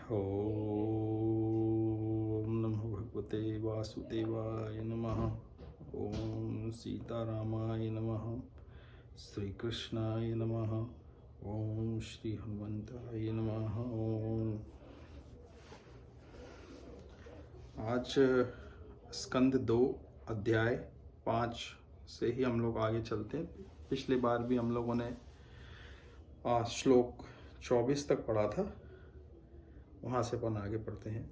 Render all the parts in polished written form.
ओम नमो भगवते वासुदेवाय नमः। ओम सीतारामाय नमः। श्री कृष्णाय नमः। ओम श्री हनुमंताय नमः। ओम। आज स्कंद 2 अध्याय 5 से ही हम लोग आगे चलते हैं। पिछले बार भी हम लोगों ने श्लोक 24 तक पढ़ा था, वहाँ से अपन आगे पढ़ते हैं।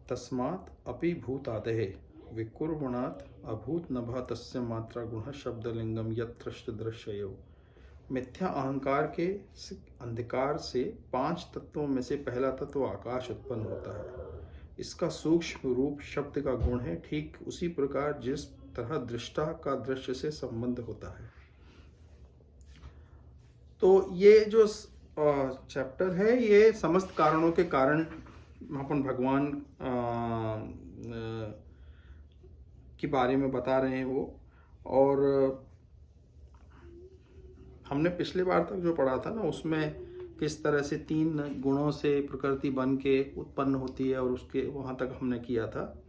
तस्मात् अपि भूतादेः विकुर्वणात् अभूत नभः तस्य मात्रा गुण शब्दलिंगम यत्रश्च दृश्ययो। मिथ्या अहंकार के अंधकार से 5 तत्वों में से पहला तत्व आकाश उत्पन्न होता है। इसका सूक्ष्म रूप शब्द का गुण है, ठीक उसी प्रकार जिस तरह दृष्टा का दृश्य से संबंध होता है। तो ये जो चैप्टर है, ये समस्त कारणों के कारण अपन भगवान के बारे में बता रहे हैं वो। और हमने पिछले बार तक जो पढ़ा था ना, उसमें किस तरह से 3 गुणों से प्रकृति बन के उत्पन्न होती है, और उसके वहाँ तक हमने किया था।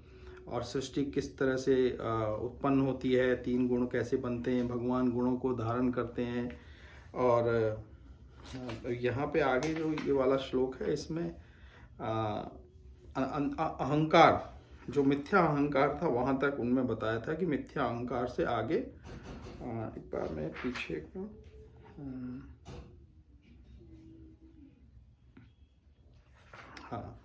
और सृष्टि किस तरह से उत्पन्न होती है, 3 गुण कैसे बनते हैं, भगवान गुणों को धारण करते हैं। और यहाँ पे आगे जो ये वाला श्लोक है, इसमें अहंकार, जो मिथ्या अहंकार था, वहाँ तक उनमें बताया था कि मिथ्या अहंकार से आगे एक बार मैं पीछे का हाँ,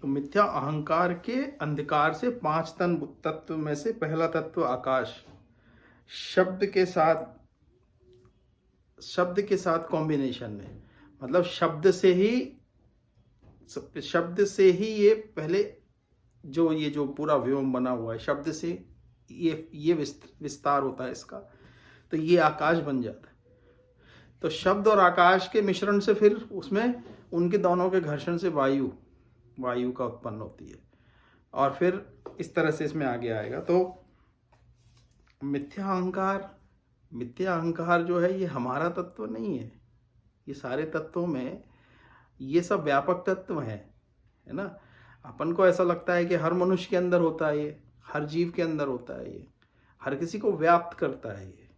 तो मिथ्या अहंकार के अंधकार से 5 तत्व में से पहला तत्व आकाश शब्द के साथ कॉम्बिनेशन में, मतलब शब्द से ही ये पहले जो पूरा व्योम बना हुआ है, शब्द से ये विस्तार होता है इसका, तो ये आकाश बन जाता है। तो शब्द और आकाश के मिश्रण से फिर उसमें उनके दोनों के घर्षण से वायु का उत्पन्न होती है, और फिर इस तरह से इसमें आगे आएगा। तो मिथ्या अहंकार जो है, ये हमारा तत्व नहीं है। ये सारे तत्वों में ये सब व्यापक तत्व हैं, है ना। अपन को ऐसा लगता है कि हर मनुष्य के अंदर होता है ये, हर जीव के अंदर होता है ये, हर किसी को व्याप्त करता है ये।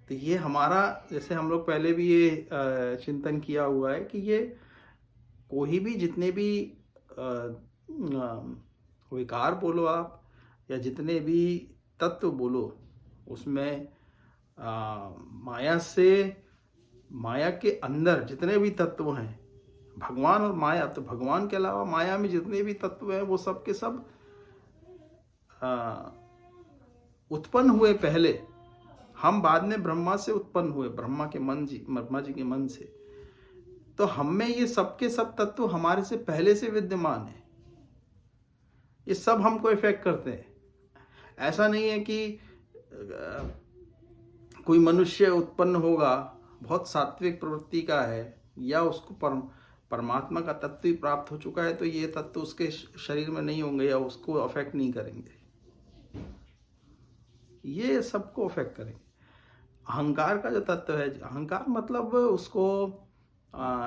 तो ये हमारा, जैसे हम लोग पहले भी ये चिंतन किया हुआ है कि ये कोई भी, जितने भी विकार बोलो आप, या जितने भी तत्व बोलो, उसमें माया के अंदर जितने भी तत्व हैं, भगवान और माया, तो भगवान के अलावा माया में जितने भी तत्व हैं, वो सब के सब उत्पन्न हुए पहले। हम बाद में ब्रह्मा से उत्पन्न हुए, ब्रह्मा जी के मन से। तो हम में ये सब के सब तत्व हमारे से पहले से विद्यमान है। ये सब हमको इफेक्ट करते हैं। ऐसा नहीं है कि कोई मनुष्य उत्पन्न होगा, बहुत सात्विक प्रवृत्ति का है, या उसको परमात्मा का तत्व ही प्राप्त हो चुका है, तो ये तत्व उसके शरीर में नहीं होंगे या उसको अफेक्ट नहीं करेंगे। ये सबको अफेक्ट करेंगे। अहंकार का जो तत्व है, अहंकार मतलब उसको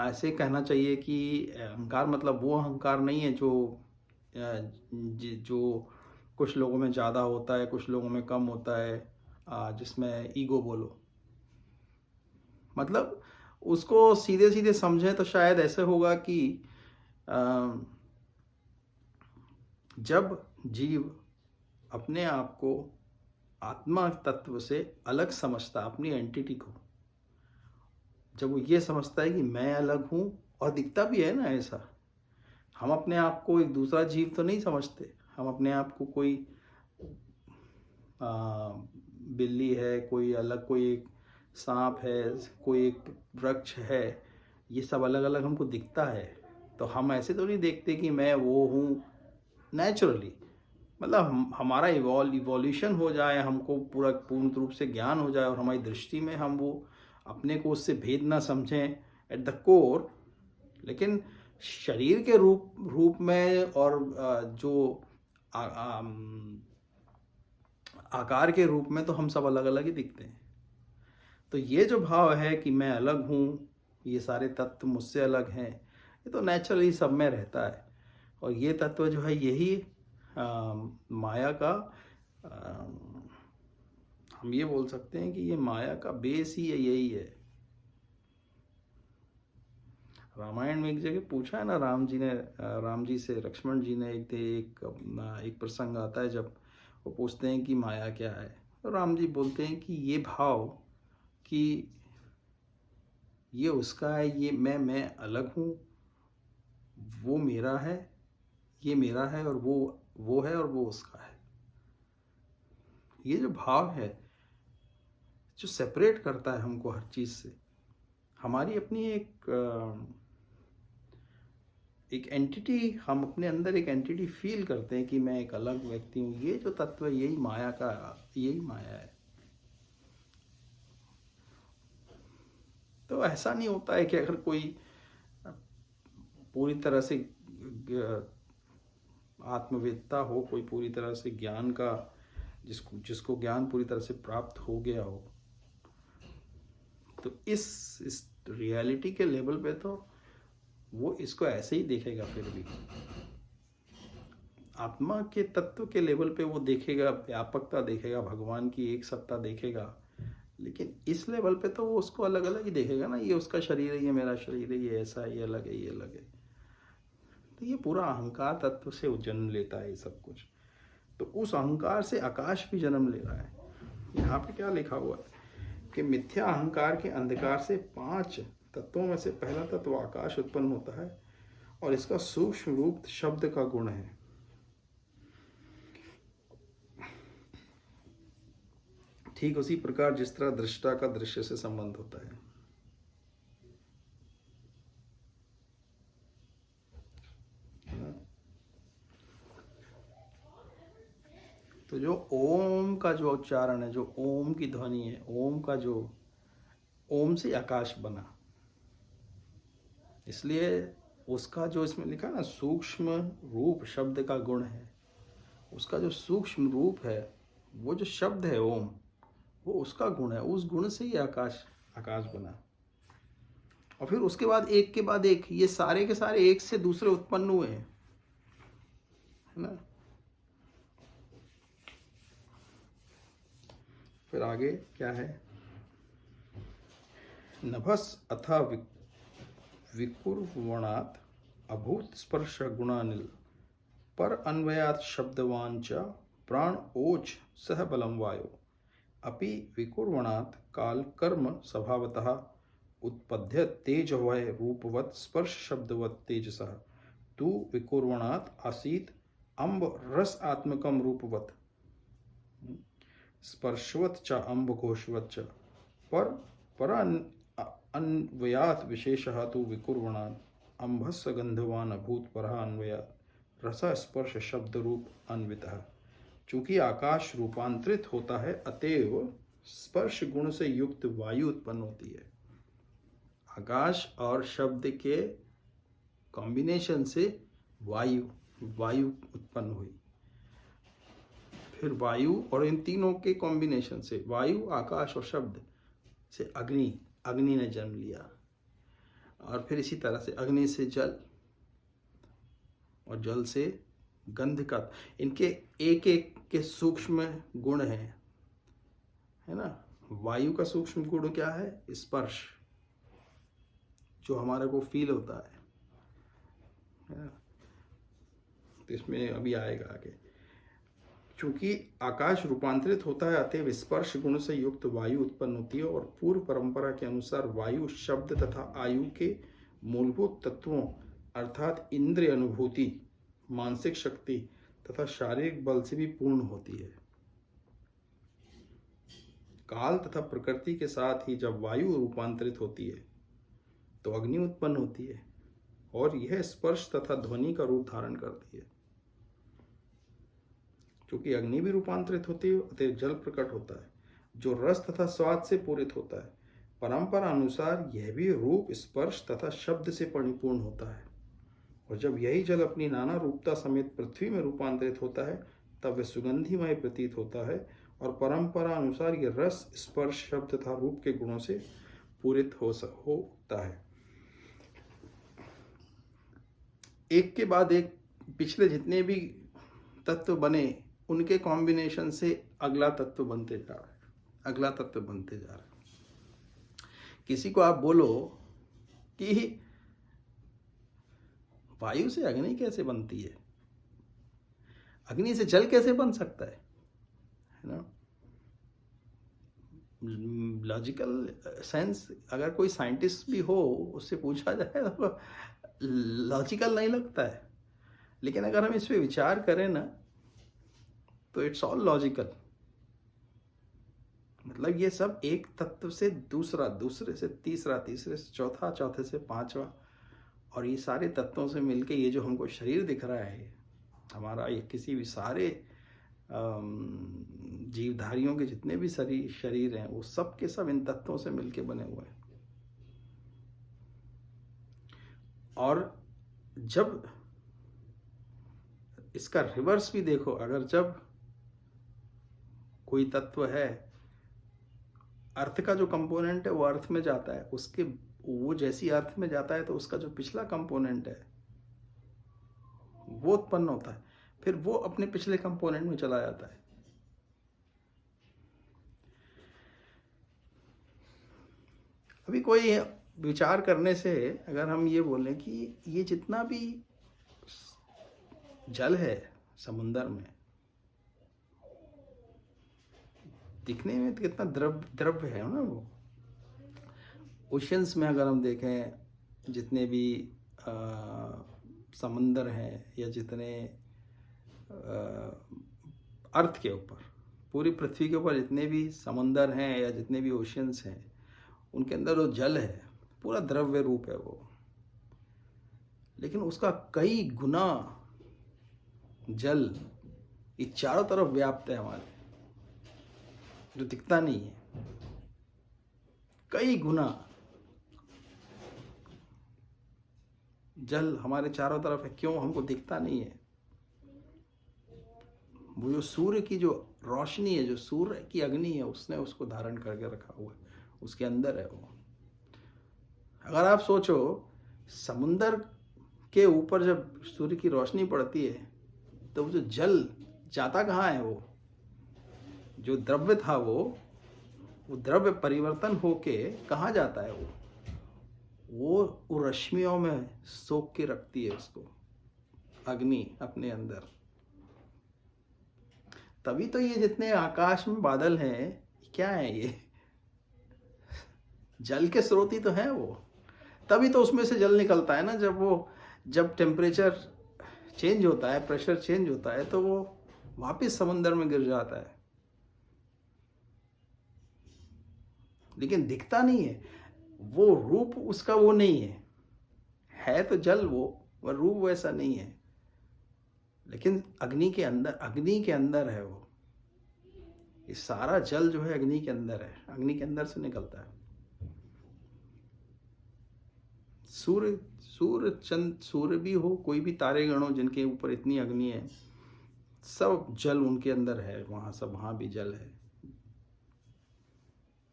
ऐसे कहना चाहिए कि अहंकार मतलब वो अहंकार नहीं है जो कुछ लोगों में ज़्यादा होता है, कुछ लोगों में कम होता है, जिसमें ईगो बोलो। मतलब उसको सीधे सीधे समझें तो शायद ऐसे होगा कि जब जीव अपने आप को आत्मा तत्व से अलग समझता, अपनी एंटिटी को, जब वो ये समझता है कि मैं अलग हूँ, और दिखता भी है ना ऐसा, हम अपने आप को एक दूसरा जीव तो नहीं समझते। हम अपने आप को कोई बिल्ली है, कोई अलग, कोई एक सांप है, कोई एक वृक्ष है, ये सब अलग अलग हमको दिखता है। तो हम ऐसे तो नहीं देखते कि मैं वो हूँ नेचुरली। मतलब हमारा इवोल्यूशन हो जाए, हमको पूर्ण रूप से ज्ञान हो जाए, और हमारी दृष्टि में हम वो अपने को उससे भेद ना समझें एट द कोर। लेकिन शरीर के रूप में और जो आकार के रूप में तो हम सब अलग अलग ही दिखते हैं। तो ये जो भाव है कि मैं अलग हूँ, ये सारे तत्व मुझसे अलग हैं, ये तो नेचुरली सब में रहता है। और ये तत्व जो है यही माया का, हम ये बोल सकते हैं कि ये माया का बेस ही है, यही है। रामायण में एक जगह पूछा है ना, राम जी से लक्ष्मण जी ने एक प्रसंग आता है जब वो पूछते हैं कि माया क्या है, तो राम जी बोलते हैं कि ये भाव कि ये उसका है, ये मैं अलग हूँ, वो मेरा है, ये मेरा है, और वो है और वो उसका है। ये जो भाव है जो सेपरेट करता है हमको हर चीज़ से, हमारी अपनी एक एंटिटी, हम अपने अंदर एक एंटिटी फील करते हैं कि मैं एक अलग व्यक्ति हूँ। ये जो तत्व है यही माया है। तो ऐसा नहीं होता है कि अगर कोई पूरी तरह से आत्मवेत्ता हो, कोई पूरी तरह से ज्ञान का, जिसको ज्ञान पूरी तरह से प्राप्त हो गया हो, तो इस रियलिटी के लेवल पे तो वो इसको ऐसे ही देखेगा। फिर भी आत्मा के तत्व के लेवल पे वो देखेगा, व्यापकता देखेगा, भगवान की एक सत्ता देखेगा। लेकिन इस लेवल पे तो वो उसको अलग अलग ही देखेगा ना, ये उसका शरीर है, ये मेरा शरीर है, ये ऐसा है, ये अलग है, ये अलग है। तो ये पूरा अहंकार तत्व से जन्म लेता है ये सब कुछ। तो उस अहंकार से आकाश भी जन्म ले रहा है। यहाँ पे क्या लिखा हुआ है कि मिथ्या अहंकार के अंधकार से 5 तत्वों में से पहला तत्व आकाश उत्पन्न होता है और इसका सूक्ष्म रूप शब्द का गुण है। ठीक उसी प्रकार जिस तरह दृष्टा का दृश्य से संबंध होता है। तो जो ओम का जो उच्चारण है, जो ओम की ध्वनि है, ओम से आकाश बना, इसलिए उसका जो इसमें लिखा ना सूक्ष्म रूप शब्द का गुण है, उसका जो सूक्ष्म रूप है, वो जो शब्द है ओम, वो उसका गुण है। उस गुण से ही आकाश बना। और फिर उसके बाद एक के बाद एक ये सारे के सारे एक से दूसरे उत्पन्न हुए हैं, है ना। फिर आगे क्या है, नभस अथा विकुर्वणात् अभूत स्पर्श गुणानिल पर अन्वयात् शब्दवान च प्राण ओज सह बलम वायो अपि विकुर्वणात् काल कर्म स्वभावतः उत्पद्य तेज वय रूपवत् स्पर्श शब्दवत् तेजसः तु विकुर्वणात् आसीत् अम्ब रस आत्मकम रूपवत् स्पर्शवत् च अम्ब घोषवत् च पर अन्वयात् विशेषः तु विकुर्वणात् अम्भस्य गंधवान अभूत परः अन्वयात् रस स्पर्श शब्द रूप अन्वितः। चूंकि आकाश रूपांतरित होता है, अतएव स्पर्श गुण से युक्त वायु उत्पन्न होती है। आकाश और शब्द के कॉम्बिनेशन से वायु उत्पन्न हुई। फिर वायु और इन तीनों के कॉम्बिनेशन से, वायु, आकाश और शब्द से अग्नि ने जन्म लिया। और फिर इसी तरह से अग्नि से जल और जल से गंध का, इनके एक एक के सूक्ष्म गुण है ना। वायु का सूक्ष्म गुण क्या है, स्पर्श, जो हमारे को फील होता है ना। तो इसमें अभी आएगा आगे। चूंकि आकाश रूपांतरित होता है, अतएव स्पर्श गुण से युक्त वायु उत्पन्न होती है। और पूर्व परंपरा के अनुसार वायु शब्द तथा आयु के मूलभूत तत्वों अर्थात इंद्रिय अनुभूति, मानसिक शक्ति तथा शारीरिक बल से भी पूर्ण होती है। काल तथा प्रकृति के साथ ही जब वायु रूपांतरित होती है तो अग्नि उत्पन्न होती है और यह स्पर्श तथा ध्वनि का रूप धारण करती है। क्योंकि अग्नि भी रूपांतरित होती है, अतः जल प्रकट होता है जो रस तथा स्वाद से पूरित होता है। परंपरा अनुसार यह भी रूप, स्पर्श तथा शब्द से परिपूर्ण होता है। और जब यही जल अपनी नाना रूपता समेत पृथ्वी में रूपांतरित होता है, तब वह सुगंधिमय प्रतीत होता है और परंपरा अनुसार ये रस, स्पर्श, शब्द तथा रूप के गुणों से पूरित होता है। एक के बाद एक पिछले जितने भी तत्व बने उनके कॉम्बिनेशन से अगला तत्व बनते जा रहा है, अगला तत्व बनते जा रहा है। किसी को आप बोलो कि वायु से अग्नि कैसे बनती है, अग्नि से जल कैसे बन सकता है ना? लॉजिकल सेंस अगर कोई साइंटिस्ट भी हो उससे पूछा जाए तो लॉजिकल नहीं लगता है, लेकिन अगर हम इस पे विचार करें ना तो इट्स ऑल लॉजिकल। मतलब ये सब एक तत्व से दूसरा, दूसरे से तीसरा, तीसरे से चौथा, चौथे से पांचवा, और ये सारे तत्वों से मिलके ये जो हमको शरीर दिख रहा है हमारा, ये किसी भी सारे जीवधारियों के जितने भी शरीर हैं वो सब के सब इन तत्वों से मिलके बने हुए हैं। और जब इसका रिवर्स भी देखो, अगर जब कोई तत्व है, अर्थ का जो कंपोनेंट है वो अर्थ में जाता है, उसके वो जैसी अर्थ में जाता है तो उसका जो पिछला कंपोनेंट है वो उत्पन्न होता है, फिर वो अपने पिछले कंपोनेंट में चला जाता है। अभी कोई विचार करने से अगर हम ये बोलें कि ये जितना भी जल है समुद्र में, दिखने में तो कितना द्रव्य है ना वो। ओशंस में अगर हम देखें जितने भी समंदर हैं या जितने अर्थ के ऊपर, पूरी पृथ्वी के ऊपर जितने भी समंदर हैं या जितने भी ओशंस हैं, उनके अंदर जो जल है पूरा द्रव्य रूप है वो, लेकिन उसका कई गुना जल ये चारों तरफ व्याप्त है हमारे, जो दिखता नहीं है। कई गुना जल हमारे चारों तरफ है, क्यों हमको दिखता नहीं है? वो जो सूर्य की जो रोशनी है, जो सूर्य की अग्नि है, उसने उसको धारण करके रखा हुआ है, उसके अंदर है वो। अगर आप सोचो समुंदर के ऊपर जब सूर्य की रोशनी पड़ती है तो वो जो जल जाता कहाँ है? वो जो द्रव्य था वो द्रव्य परिवर्तन होके कहाँ जाता है? वो रश्मियों में सोख के रखती है उसको अग्नि अपने अंदर। तभी तो ये जितने आकाश में बादल हैं क्या है? ये जल के स्रोत ही तो है वो। तभी तो उसमें से जल निकलता है ना। जब टेम्परेचर चेंज होता है, प्रेशर चेंज होता है, तो वो वापस समंदर में गिर जाता है, लेकिन दिखता नहीं है। वो रूप उसका वो नहीं है तो जल वो रूप वैसा नहीं है, लेकिन अग्नि के अंदर है वो। ये सारा जल जो है अग्नि के अंदर है, अग्नि के अंदर से निकलता है। सूर्य चंद्र, सूर्य भी हो, कोई भी तारे गण हो जिनके ऊपर इतनी अग्नि है, सब जल उनके अंदर है, वहां भी जल है,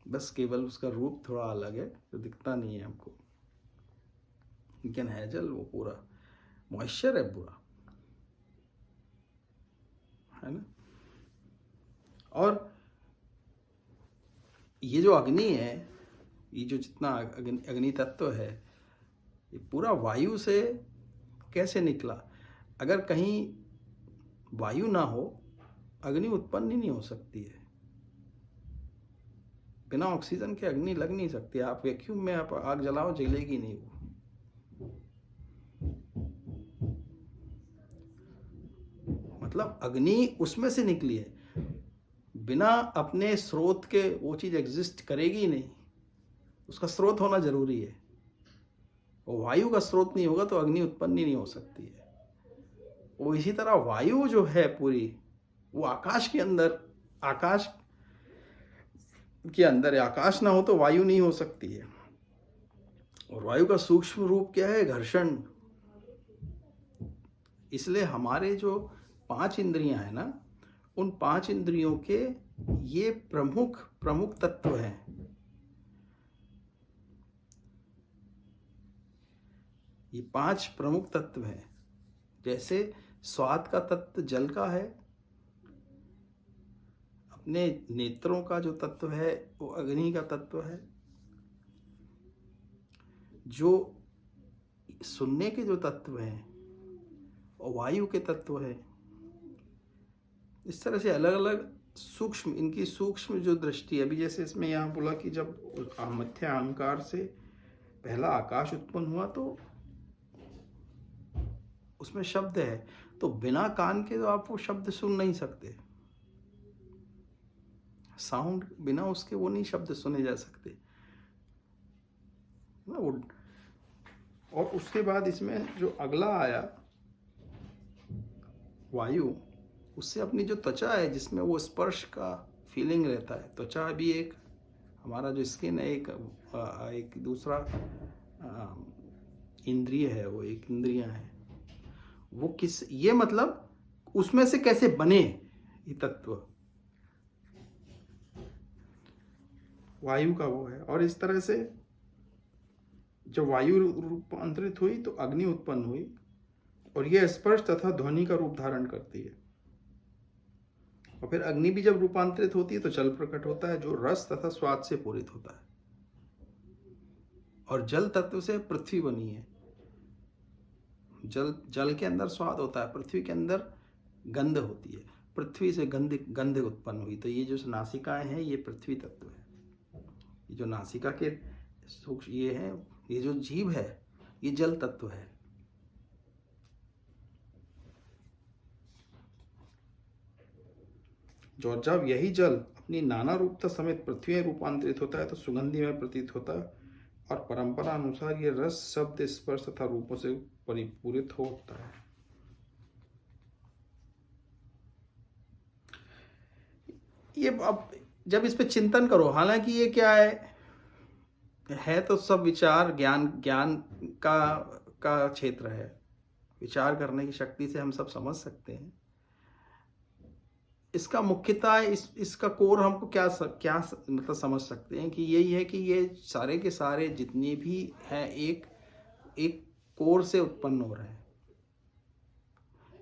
बस केवल उसका रूप थोड़ा अलग है जो दिखता नहीं है हमको, लेकिन है जल वो पूरा, मॉइस्चर है पूरा, है ना। और ये जो अग्नि है, ये जो जितना अग्नि तत्व है, ये पूरा वायु से कैसे निकला? अगर कहीं वायु ना हो, अग्नि उत्पन्न ही नहीं हो सकती है। बिना ऑक्सीजन के अग्नि लग नहीं सकती। आप वैक्यूम में आप आग जलाओ, जलेगी नहीं वो। मतलब अग्नि उसमें से निकली है, बिना अपने स्रोत के वो चीज एग्जिस्ट करेगी नहीं, उसका स्रोत होना जरूरी है। वो वायु का स्रोत नहीं होगा तो अग्नि उत्पन्न ही नहीं हो सकती है। वो इसी तरह वायु जो है पूरी, वो आकाश के अंदर है। आकाश ना हो तो वायु नहीं हो सकती है। और वायु का सूक्ष्म रूप क्या है? घर्षण। इसलिए हमारे जो 5 इंद्रियां हैं ना, उन 5 इंद्रियों के ये प्रमुख प्रमुख तत्व हैं। ये 5 प्रमुख तत्व हैं। जैसे स्वाद का तत्व जल का है, अपने नेत्रों का जो तत्व है वो अग्नि का तत्व है, जो सुनने के जो तत्व हैं वो वायु के तत्व है। इस तरह से अलग अलग सूक्ष्म, इनकी सूक्ष्म जो दृष्टि, अभी जैसे इसमें यहाँ बोला कि जब मध्य अहंकार से पहला आकाश उत्पन्न हुआ तो उसमें शब्द है, तो बिना कान के तो आप वो शब्द सुन नहीं सकते। साउंड बिना उसके वो नहीं शब्द सुने जा सकते ना वो। और उसके बाद इसमें जो अगला आया वायु, उससे अपनी जो त्वचा है जिसमें वो स्पर्श का फीलिंग रहता है, त्वचा भी एक हमारा जो स्किन है एक दूसरा इंद्रिय है, वो एक इंद्रियां है। वो किस, ये मतलब उसमें से कैसे बने ये तत्व, वायु का वो है। और इस तरह से जब वायु रूपांतरित हुई तो अग्नि उत्पन्न हुई, और यह स्पर्श तथा ध्वनि का रूप धारण करती है। और फिर अग्नि भी जब रूपांतरित होती है तो जल प्रकट होता है, जो रस तथा स्वाद से पूरित होता है। और जल तत्व से पृथ्वी बनी है। जल के अंदर स्वाद होता है, पृथ्वी के अंदर गंध होती है। पृथ्वी से गंध उत्पन्न हुई, तो ये जो नासिकाएं हैं ये पृथ्वी तत्व है। ये जो नासिका के सूक्ष्म ये है, ये जो जीव है ये जल तत्व है। जो जब यही जल अपनी नाना रूपता समेत पृथ्वी में रूपांतरित होता है तो सुगंधि में प्रतीत होता है, और परंपरा अनुसार ये रस शब्द स्पर्श तथा रूपों से परिपूरित होता है। ये अब जब इस पे चिंतन करो, हालांकि ये क्या है तो सब विचार ज्ञान का क्षेत्र है। विचार करने की शक्ति से हम सब समझ सकते हैं। इसका मुख्यतः इसका कोर हमको क्या मतलब समझ सकते हैं कि यही है कि ये सारे के सारे जितने भी हैं एक कोर से उत्पन्न हो रहे हैं।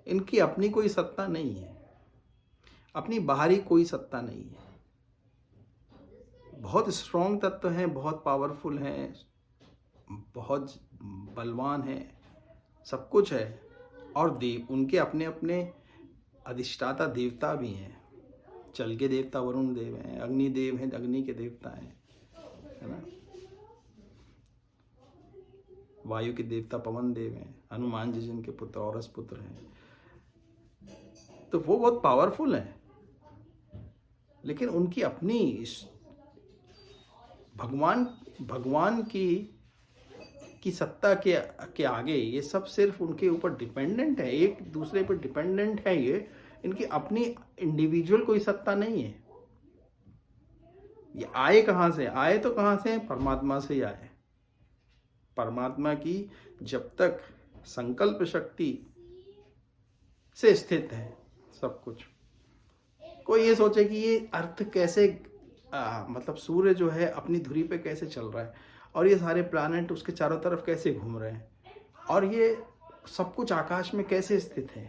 इनकी अपनी कोई सत्ता नहीं है, अपनी बाहरी कोई सत्ता नहीं है। बहुत स्ट्रॉन्ग तत्व हैं, बहुत पावरफुल हैं, बहुत बलवान हैं, सब कुछ है। और उनके अपने अपने अधिष्ठाता देवता भी हैं। जल के देवता वरुण देव हैं, अग्नि देव हैं, अग्नि के देवता हैं, है ना। वायु के देवता पवन देव हैं, हनुमान जी जिनके पुत्र औरस पुत्र हैं, तो वो बहुत पावरफुल हैं। लेकिन उनकी अपनी भगवान की सत्ता के आगे ये सब सिर्फ उनके ऊपर डिपेंडेंट है, एक दूसरे पर डिपेंडेंट है। ये इनकी अपनी इंडिविजुअल कोई सत्ता नहीं है। ये आए कहाँ से? आए तो कहाँ से? परमात्मा से ही आए। परमात्मा की जब तक संकल्प शक्ति से स्थित है सब कुछ। कोई ये सोचे कि ये अर्थ कैसे मतलब सूर्य जो है अपनी धुरी पे कैसे चल रहा है, और ये सारे प्लैनेट उसके चारों तरफ कैसे घूम रहे हैं, और ये सब कुछ आकाश में कैसे स्थित है,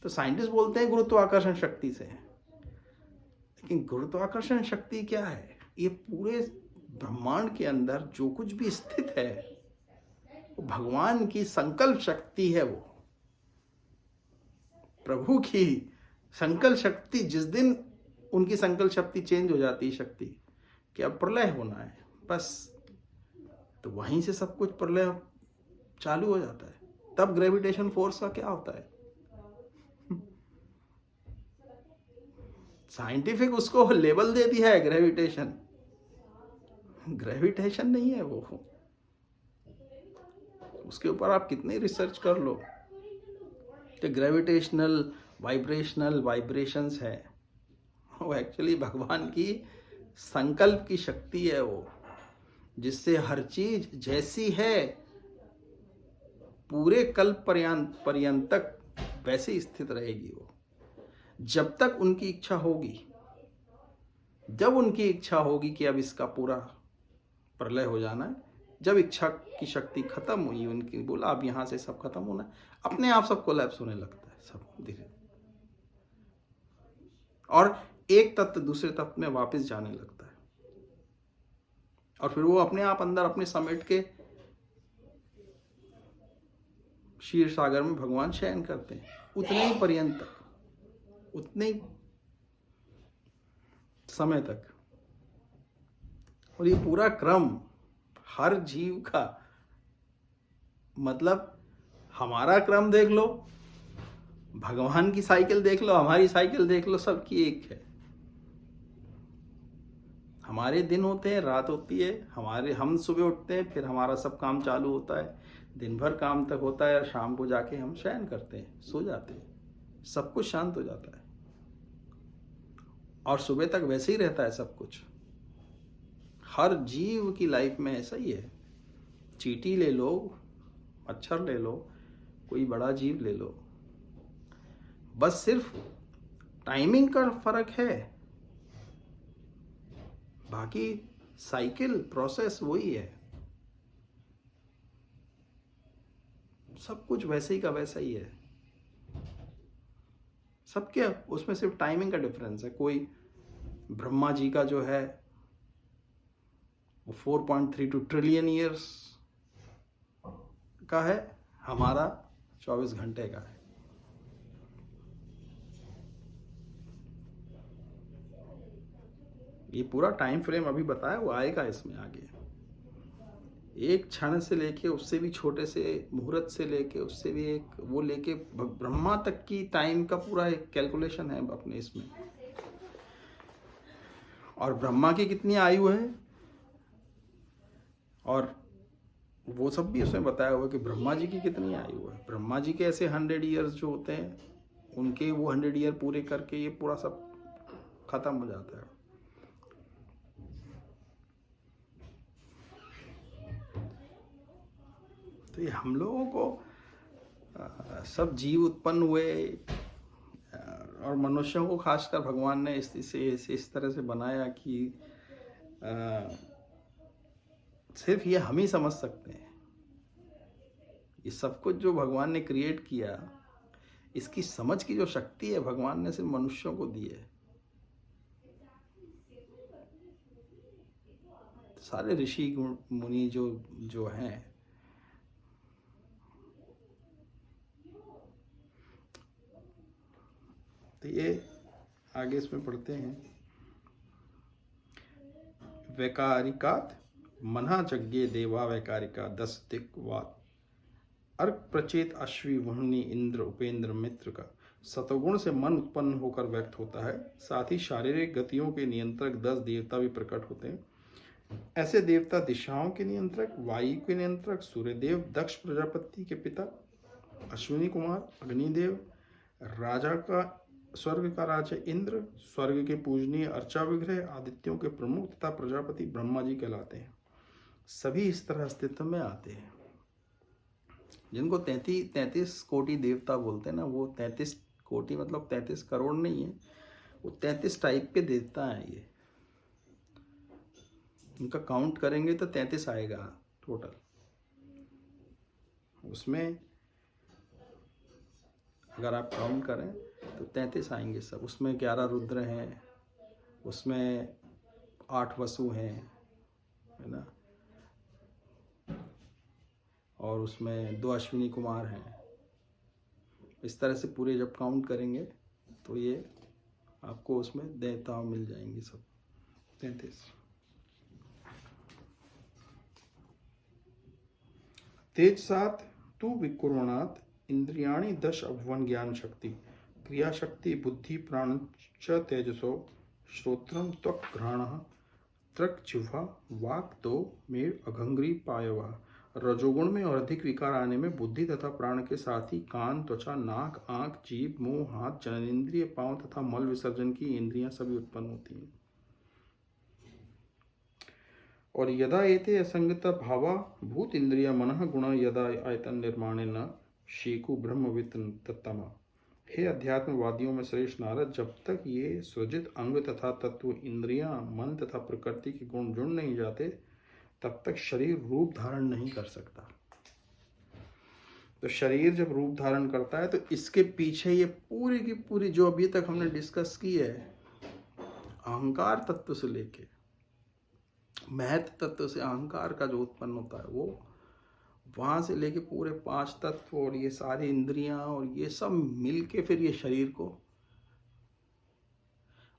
तो साइंटिस्ट बोलते हैं गुरुत्वाकर्षण शक्ति से। लेकिन गुरुत्वाकर्षण शक्ति क्या है? ये पूरे ब्रह्मांड के अंदर जो कुछ भी स्थित है वो भगवान की संकल्प शक्ति है। वो प्रभु की संकल्प शक्ति, जिस दिन उनकी संकल्प शक्ति चेंज हो जाती है, शक्ति कि अब प्रलय होना है बस, तो वहीं से सब कुछ प्रलय चालू हो जाता है। तब ग्रेविटेशन फोर्स का क्या होता है? साइंटिफिक उसको लेबल दे दिया है ग्रेविटेशन। ग्रेविटेशन नहीं है वो। उसके ऊपर आप कितनी रिसर्च कर लो कि ग्रेविटेशनल वाइब्रेशनल वाइब्रेशंस है, वो एक्चुअली भगवान की संकल्प की शक्ति है वो, जिससे हर चीज जैसी है पूरे कल्प पर्यंत तक वैसे ही स्थित रहेगी वो, जब तक उनकी इच्छा होगी। जब उनकी इच्छा होगी कि अब इसका पूरा प्रलय हो जाना है, जब इच्छा की शक्ति खत्म हुई उनकी, बोला अब यहाँ से सब खत्म होना है, अपने आप सब कोलैप्स होने लगता है सब धीरे, और एक तत्व दूसरे तत्व में वापस जाने लगता है, और फिर वो अपने आप अंदर अपने समेट के क्षीर सागर में भगवान शयन करते हैं, उतने ही पर्यंत तक, उतने ही समय तक। और ये पूरा क्रम हर जीव का, मतलब हमारा क्रम देख लो, भगवान की साइकिल देख लो, हमारी साइकिल देख लो, सबकी एक है। हमारे दिन होते हैं, रात होती है, हम सुबह उठते हैं, फिर हमारा सब काम चालू होता है, दिन भर काम तक होता है, और शाम को जाके हम शयन करते हैं, सो जाते हैं, सब कुछ शांत हो जाता है, और सुबह तक वैसे ही रहता है सब कुछ। हर जीव की लाइफ में ऐसा ही है। चींटी ले लो, मच्छर ले लो, कोई बड़ा जीव ले लो, बस सिर्फ टाइमिंग का फर्क है, बाकी साइकिल प्रोसेस वही है, सब कुछ वैसे ही का वैसा ही है। सबके उसमें सिर्फ टाइमिंग का डिफरेंस है। कोई ब्रह्मा जी का जो है वो 4.32 ट्रिलियन ईयर्स का है, हमारा 24 घंटे का है। ये पूरा टाइम फ्रेम अभी बताया, वो आएगा इसमें आगे। एक क्षण से लेके, उससे भी छोटे से मुहूर्त से लेके, उससे भी एक वो लेके ब्रह्मा तक की टाइम का पूरा एक कैलकुलेशन है अपने इसमें। और ब्रह्मा की कितनी आयु है, और वो सब भी उसमें बताया हुआ कि ब्रह्मा जी की कितनी आयु है। ब्रह्मा जी के ऐसे 100 ईयर्स जो होते हैं, उनके वो 100 ईयर पूरे करके ये पूरा सब खत्म हो जाता है। तो ये हम लोगों को सब जीव उत्पन्न हुए, और मनुष्यों को खासकर भगवान ने इस तरह से बनाया कि सिर्फ ये हम ही समझ सकते हैं। ये सब कुछ जो भगवान ने क्रिएट किया, इसकी समझ की जो शक्ति है भगवान ने सिर्फ मनुष्यों को दी है। सारे ऋषि मुनि जो हैं, तो ये आगे इसमें पढ़ते हैं। वैकारिकात मना यज्ञे देवा वैकारिका 10 दिक्वात अर्क प्रचेत अश्वी वहनी इंद्र उपेंद्र मित्र का सतोगुण से मन उत्पन्न होकर व्यक्त होता है। साथ ही शारीरिक गतियों के नियंत्रक 10 देवता भी प्रकट होते हैं। ऐसे देवता दिशाओं के नियंत्रक, वायु के नियंत्रक सूर्यदेव, दक्ष प्रजापति के पिता, अश्विनी कुमार अग्निदेव, राजा का स्वर्ग का राजा इंद्र, स्वर्ग के पूजनीय अर्चा विग्रह, आदित्यों के प्रमुख तथा प्रजापति ब्रह्मा जी कहलाते हैं। सभी इस तरह अस्तित्व में आते हैं। जिनको 33 कोटि देवता बोलते हैं ना, वो 33 कोटि मतलब 33 करोड़ नहीं है, वो 33 टाइप के देवता हैं। ये उनका काउंट करेंगे तो 33 आएगा टोटल। उसमें अगर आप काउंट करें तो 33 आएंगे सब। उसमें 11 रुद्र हैं, उसमें 8 वसु हैं, है ना, और उसमें 2 अश्विनी कुमार हैं। इस तरह से पूरे जब काउंट करेंगे तो ये आपको उसमें देवता मिल जाएंगे सब 33। तेज 7 तू विकुर्वणात् इंद्रियाणि 10 अभवन ज्ञान शक्ति क्रिया शक्ति बुद्धि प्राण च तेजसो श्रोत्रम त्वक् घ्राणः त्रक जिह्वा वाक् तो मेड़ अघंग्री पायवा। रजोगुण में और अधिक विकार आने में बुद्धि तथा प्राण के साथ ही कान, त्वचा, नाक, आंख, जीभ, मुंह, हाथ, जननेन्द्रिय, पांव तथा मल विसर्जन की इंद्रियां सभी उत्पन्न होती हैं। और यदा एते असंगत भावा भूत इंद्रिय मनः गुण यदा आयतन निर्माणे न शेकु ब्रह्मविद तत्तमा। हे अध्यात्मवादियों में श्रेष्ठ नारद, जब तक ये सृजित अंग तथा तत्व, इंद्रियां, मन तथा प्रकृति के गुण जुड़ नहीं जाते, तब तक शरीर रूप धारण नहीं कर सकता। तो शरीर जब रूप धारण करता है तो इसके पीछे ये पूरी की पूरी जो अभी तक हमने डिस्कस की है, अहंकार तत्व से लेके महत्व तत्व से अहंकार का जो उत्पन्न होता है, वो वहां से लेके पूरे 5 तत्व और ये सारी इंद्रियां और ये सब मिलके फिर ये शरीर को,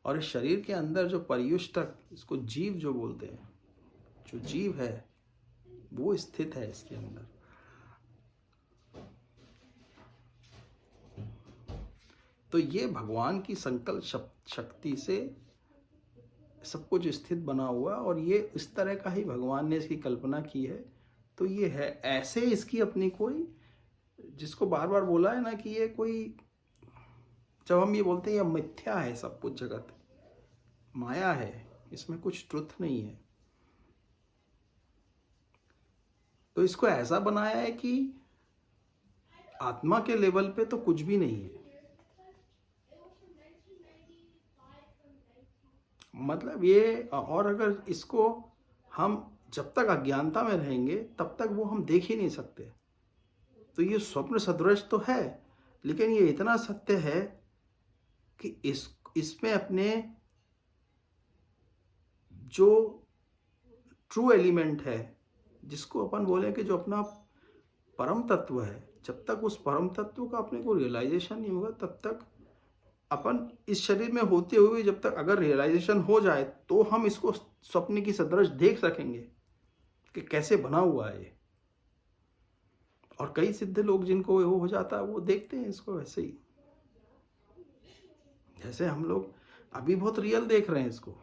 और इस शरीर के अंदर जो पर्युष्टक, इसको जीव जो बोलते हैं, जो जीव है वो स्थित है इसके अंदर। तो ये भगवान की संकल्प शक्ति से सब कुछ स्थित बना हुआ, और ये इस तरह का ही भगवान ने इसकी कल्पना की है। तो ये है ऐसे, इसकी अपनी कोई, जिसको बार बार बोला है ना कि ये कोई, जब हम ये बोलते हैं ये मिथ्या है, सब कुछ जगत माया है, इसमें कुछ ट्रुथ नहीं है, तो इसको ऐसा बनाया है कि आत्मा के लेवल पे तो कुछ भी नहीं है। मतलब ये, और अगर इसको हम जब तक अज्ञानता में रहेंगे तब तक वो हम देख ही नहीं सकते। तो ये स्वप्न सदृश तो है, लेकिन ये इतना सत्य है कि इसमें अपने जो ट्रू एलिमेंट है, जिसको अपन बोले कि जो अपना परम तत्व है, जब तक उस परम तत्व का अपने को रियलाइजेशन नहीं होगा तब तक अपन इस शरीर में होते हुए, जब तक अगर रियलाइजेशन हो जाए तो हम इसको स्वप्न की सदृश देख सकेंगे कि कैसे बना हुआ है ये। और कई सिद्ध लोग जिनको वो हो जाता है वो देखते हैं इसको वैसे ही, जैसे हम लोग अभी बहुत रियल देख रहे हैं इसको,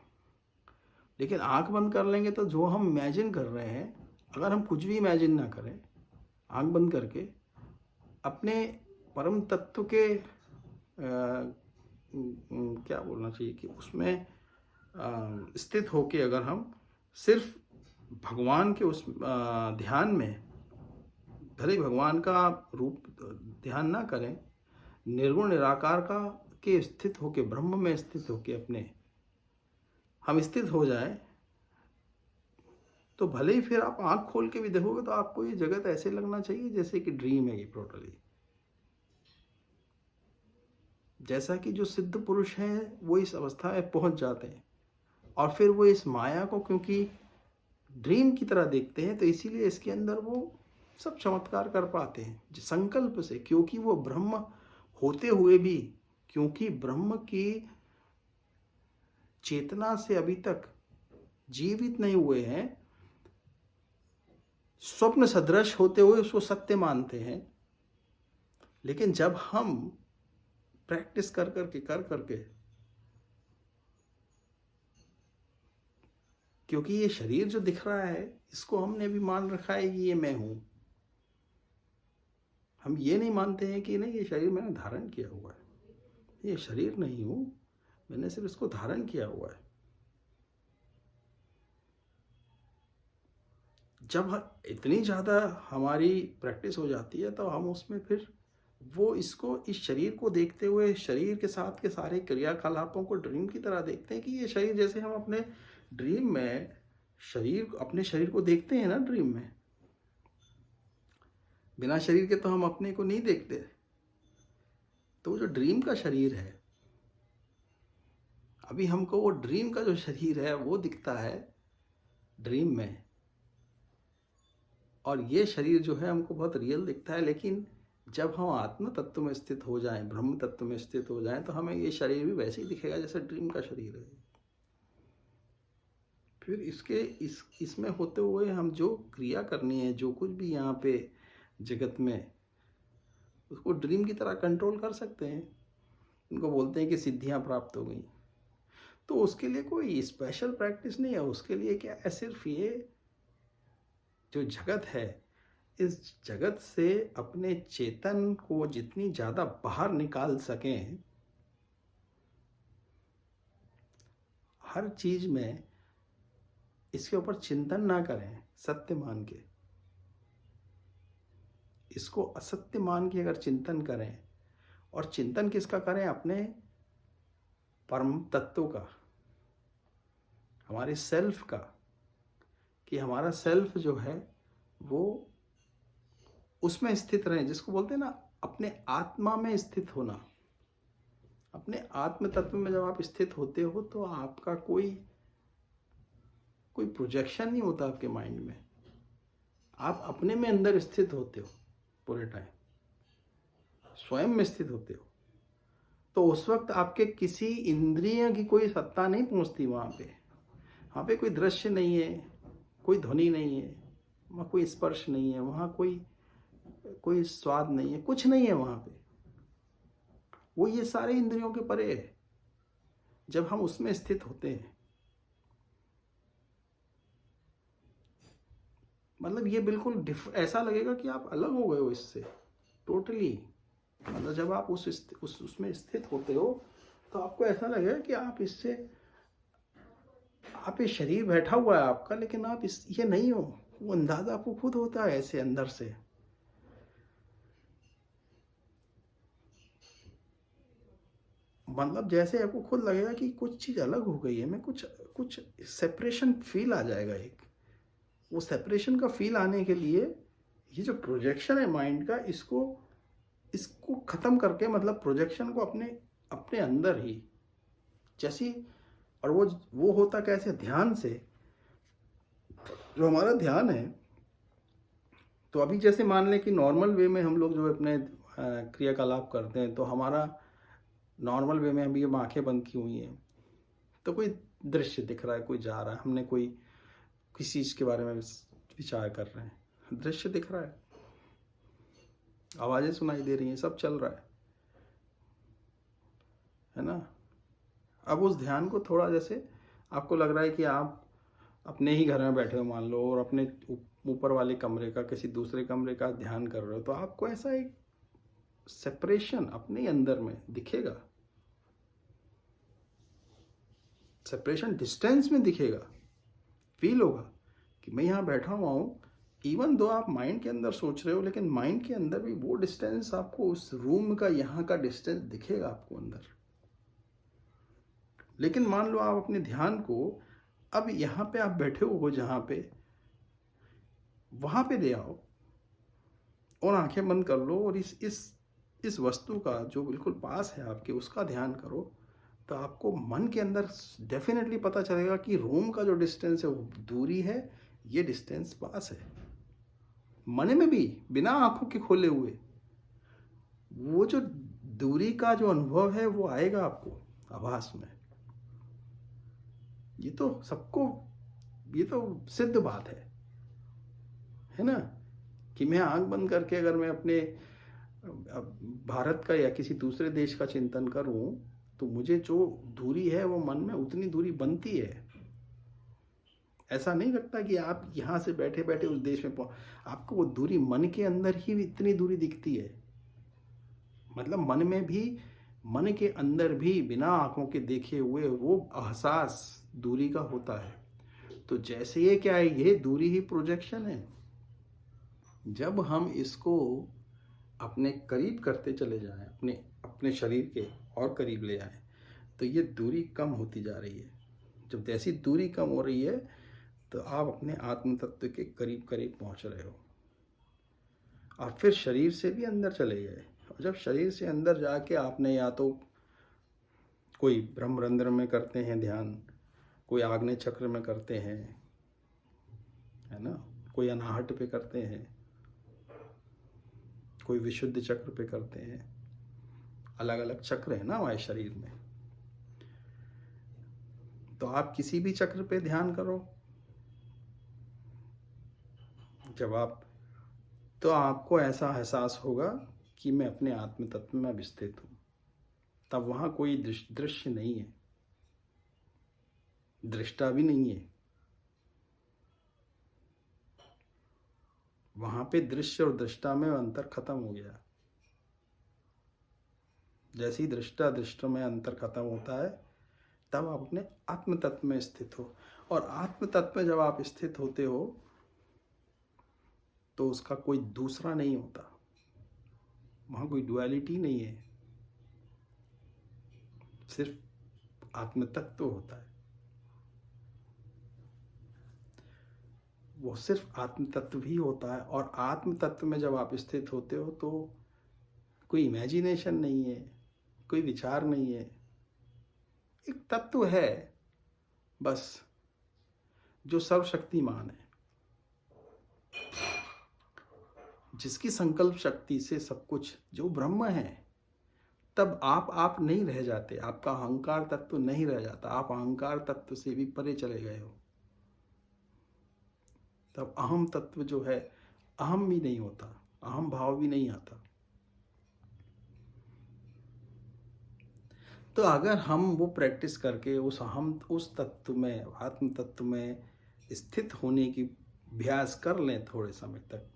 लेकिन आंख बंद कर लेंगे तो जो हम इमेजिन कर रहे हैं, अगर हम कुछ भी इमेजिन ना करें, आंख बंद करके अपने परम तत्व के क्या बोलना चाहिए कि उसमें स्थित होके अगर हम सिर्फ भगवान के उस ध्यान में, भले भगवान का रूप ध्यान ना करें, निर्गुण निराकार का के स्थित होके, ब्रह्म में स्थित होके अपने हम स्थित हो जाए, तो भले ही फिर आप आंख खोल के भी देखोगे तो आपको ये जगत ऐसे लगना चाहिए जैसे कि ड्रीम है ये टोटली। जैसा कि जो सिद्ध पुरुष हैं वो इस अवस्था में पहुंच जाते हैं, और फिर वो इस माया को क्योंकि ड्रीम की तरह देखते हैं, तो इसीलिए इसके अंदर वो सब चमत्कार कर पाते हैं संकल्प से, क्योंकि वो ब्रह्म होते हुए भी, क्योंकि ब्रह्म की चेतना से अभी तक जीवित नहीं हुए हैं, स्वप्न सदृश होते हुए उसको सत्य मानते हैं। लेकिन जब हम प्रैक्टिस कर करके, क्योंकि ये शरीर जो दिख रहा है इसको हमने भी मान रखा है कि ये मैं हूं, हम ये नहीं मानते हैं कि नहीं ये शरीर मैंने धारण किया हुआ है, ये शरीर नहीं हूं, मैंने सिर्फ इसको धारण किया हुआ है। जब इतनी ज़्यादा हमारी प्रैक्टिस हो जाती है तो हम उसमें फिर वो इसको, इस शरीर को देखते हुए, शरीर के साथ के सारे क्रियाकलापों को ड्रीम की तरह देखते हैं कि ये शरीर, जैसे हम अपने ड्रीम में शरीर, अपने शरीर को देखते हैं ना ड्रीम में, बिना शरीर के तो हम अपने को नहीं देखते। तो जो ड्रीम का शरीर है, अभी हमको वो ड्रीम का जो शरीर है वो दिखता है ड्रीम में, और ये शरीर जो है हमको बहुत रियल दिखता है। लेकिन जब हम आत्म तत्व में स्थित हो जाएं, ब्रह्म तत्व में स्थित हो जाएं, तो हमें ये शरीर भी वैसे ही दिखेगा जैसे ड्रीम का शरीर है। फिर इसमें होते हुए हम जो क्रिया करनी है, जो कुछ भी यहाँ पे जगत में, उसको ड्रीम की तरह कंट्रोल कर सकते हैं। उनको बोलते हैं कि सिद्धियाँ प्राप्त हो गई। तो उसके लिए कोई स्पेशल प्रैक्टिस नहीं है, उसके लिए क्या है, सिर्फ ये जो जगत है, इस जगत से अपने चेतन को जितनी ज़्यादा बाहर निकाल सकें, हर चीज़ में इसके ऊपर चिंतन ना करें, सत्य मान के, इसको असत्य मान के अगर चिंतन करें और चिंतन किसका करें? अपने परम तत्व का, हमारे सेल्फ का, कि हमारा सेल्फ जो है वो उसमें स्थित रहे, जिसको बोलते हैं ना अपने आत्मा में स्थित होना। अपने आत्म तत्व में जब आप स्थित होते हो तो आपका कोई प्रोजेक्शन नहीं होता आपके माइंड में, आप अपने में अंदर स्थित होते हो, पूरे टाइम स्वयं में स्थित होते हो। तो उस वक्त आपके किसी इंद्रिय की कोई सत्ता नहीं पहुंचती वहाँ पे कोई दृश्य नहीं है, कोई ध्वनि नहीं है, वहाँ कोई स्पर्श नहीं है, वहाँ कोई स्वाद नहीं है, कुछ नहीं है वहाँ पे। वो ये सारे इंद्रियों के परे है जब हम उसमें स्थित होते हैं। मतलब ये बिल्कुल ऐसा लगेगा कि आप अलग हो गए हो इससे टोटली। मतलब जब आप उसमें स्थित होते हो तो आपको ऐसा लगेगा कि आप ये शरीर बैठा हुआ है आपका, लेकिन आप ये नहीं हो। वो अंदाजा आपको खुद होता है ऐसे अंदर से। मतलब जैसे आपको खुद लगेगा कि कुछ चीज़ अलग हो गई है, मैं कुछ सेपरेशन फील आ जाएगा। वो सेपरेशन का फील आने के लिए ये जो प्रोजेक्शन है माइंड का, इसको ख़त्म करके, मतलब प्रोजेक्शन को अपने अंदर ही जैसी, और वो होता कैसे? ध्यान से। जो हमारा ध्यान है, तो अभी जैसे मान लें कि नॉर्मल वे में हम लोग जो अपने क्रियाकलाप करते हैं, तो हमारा नॉर्मल वे में अभी हम आंखें बंद की हुई हैं, तो कोई दृश्य दिख रहा है, कोई जा रहा है, हमने किसी चीज़ के बारे में विचार कर रहे हैं, दृश्य दिख रहा है, आवाज़ें सुनाई दे रही हैं, सब चल रहा है ना। अब उस ध्यान को थोड़ा, जैसे आपको लग रहा है कि आप अपने ही घर में बैठे हो मान लो, और अपने ऊपर वाले कमरे का, किसी दूसरे कमरे का ध्यान कर रहे हो, तो आपको ऐसा एक सेपरेशन अपने अंदर में दिखेगा। सेपरेशन डिस्टेंस में दिखेगा, फील होगा कि मैं यहाँ बैठा हुआ हूँ। इवन दो आप माइंड के अंदर सोच रहे हो, लेकिन माइंड के अंदर भी वो डिस्टेंस आपको, उस रूम का यहाँ का डिस्टेंस दिखेगा आपको अंदर। लेकिन मान लो आप अपने ध्यान को अब यहाँ पे आप बैठे हो जहाँ पे, वहाँ पे ले आओ और आंखें बंद कर लो, और इस वस्तु का जो बिल्कुल पास है आपके, उसका ध्यान करो। तो आपको मन के अंदर डेफिनेटली पता चलेगा कि रूम का जो डिस्टेंस है वो दूरी है, ये डिस्टेंस पास है। मन में भी बिना आंखों के खोले हुए वो जो दूरी का जो अनुभव है वो आएगा आपको आभास में। ये तो सिद्ध बात है ना, कि मैं आंख बंद करके अगर मैं अपने भारत का या किसी दूसरे देश का चिंतन करूं, तो मुझे जो दूरी है वो मन में उतनी दूरी बनती है। ऐसा नहीं लगता कि आप यहाँ से बैठे बैठे उस देश में आपको वो दूरी मन के अंदर ही इतनी दूरी दिखती है। मतलब मन के अंदर भी बिना आंखों के देखे हुए वो एहसास दूरी का होता है। तो जैसे ये क्या है, ये दूरी ही प्रोजेक्शन है। जब हम इसको अपने करीब करते चले जाएं, अपने शरीर के और करीब ले आएं, तो ये दूरी कम होती जा रही है। जब जैसी दूरी कम हो रही है तो आप अपने आत्म तत्व के करीब करीब पहुंच रहे हो। आप फिर शरीर से भी अंदर चले गए, और जब शरीर से अंदर जाके आपने या तो कोई ब्रह्मरंध्र में करते हैं ध्यान, कोई आग्नेय चक्र में करते हैं, है ना, कोई अनाहट पे करते हैं, कोई विशुद्ध चक्र पे करते हैं। अलग अलग चक्र है ना हमारे शरीर में, तो आप किसी भी चक्र पे ध्यान करो, तो आपको ऐसा एहसास होगा कि मैं अपने आत्म तत्व में अब स्थित हूँ। तब वहाँ कोई दृश्य नहीं है, दृष्टा भी नहीं है। वहाँ पे दृश्य और दृष्टा में अंतर खत्म हो गया। जैसे ही दृष्टा दृष्ट में अंतर खत्म होता है, तब आप अपने आत्म तत्व में स्थित हो। और आत्म तत्व में जब आप स्थित होते हो तो उसका कोई दूसरा नहीं होता, वहाँ कोई डुअलिटी नहीं है। सिर्फ आत्म तत्व होता है, वो सिर्फ आत्म तत्व ही होता है। और आत्म तत्व में जब आप स्थित होते हो तो कोई इमेजिनेशन नहीं है, कोई विचार नहीं है, एक तत्व है बस, जो सर्वशक्तिमान है, जिसकी संकल्प शक्ति से सब कुछ, जो ब्रह्म है। तब आप नहीं रह जाते, आपका अहंकार तत्व नहीं रह जाता, आप अहंकार तत्व से भी परे चले गए हो। तब अहम तत्व जो है, अहम भी नहीं होता, अहम भाव भी नहीं आता। तो अगर हम वो प्रैक्टिस करके उस तत्व में, आत्म तत्व में स्थित होने की अभ्यास कर लें थोड़े समय तक,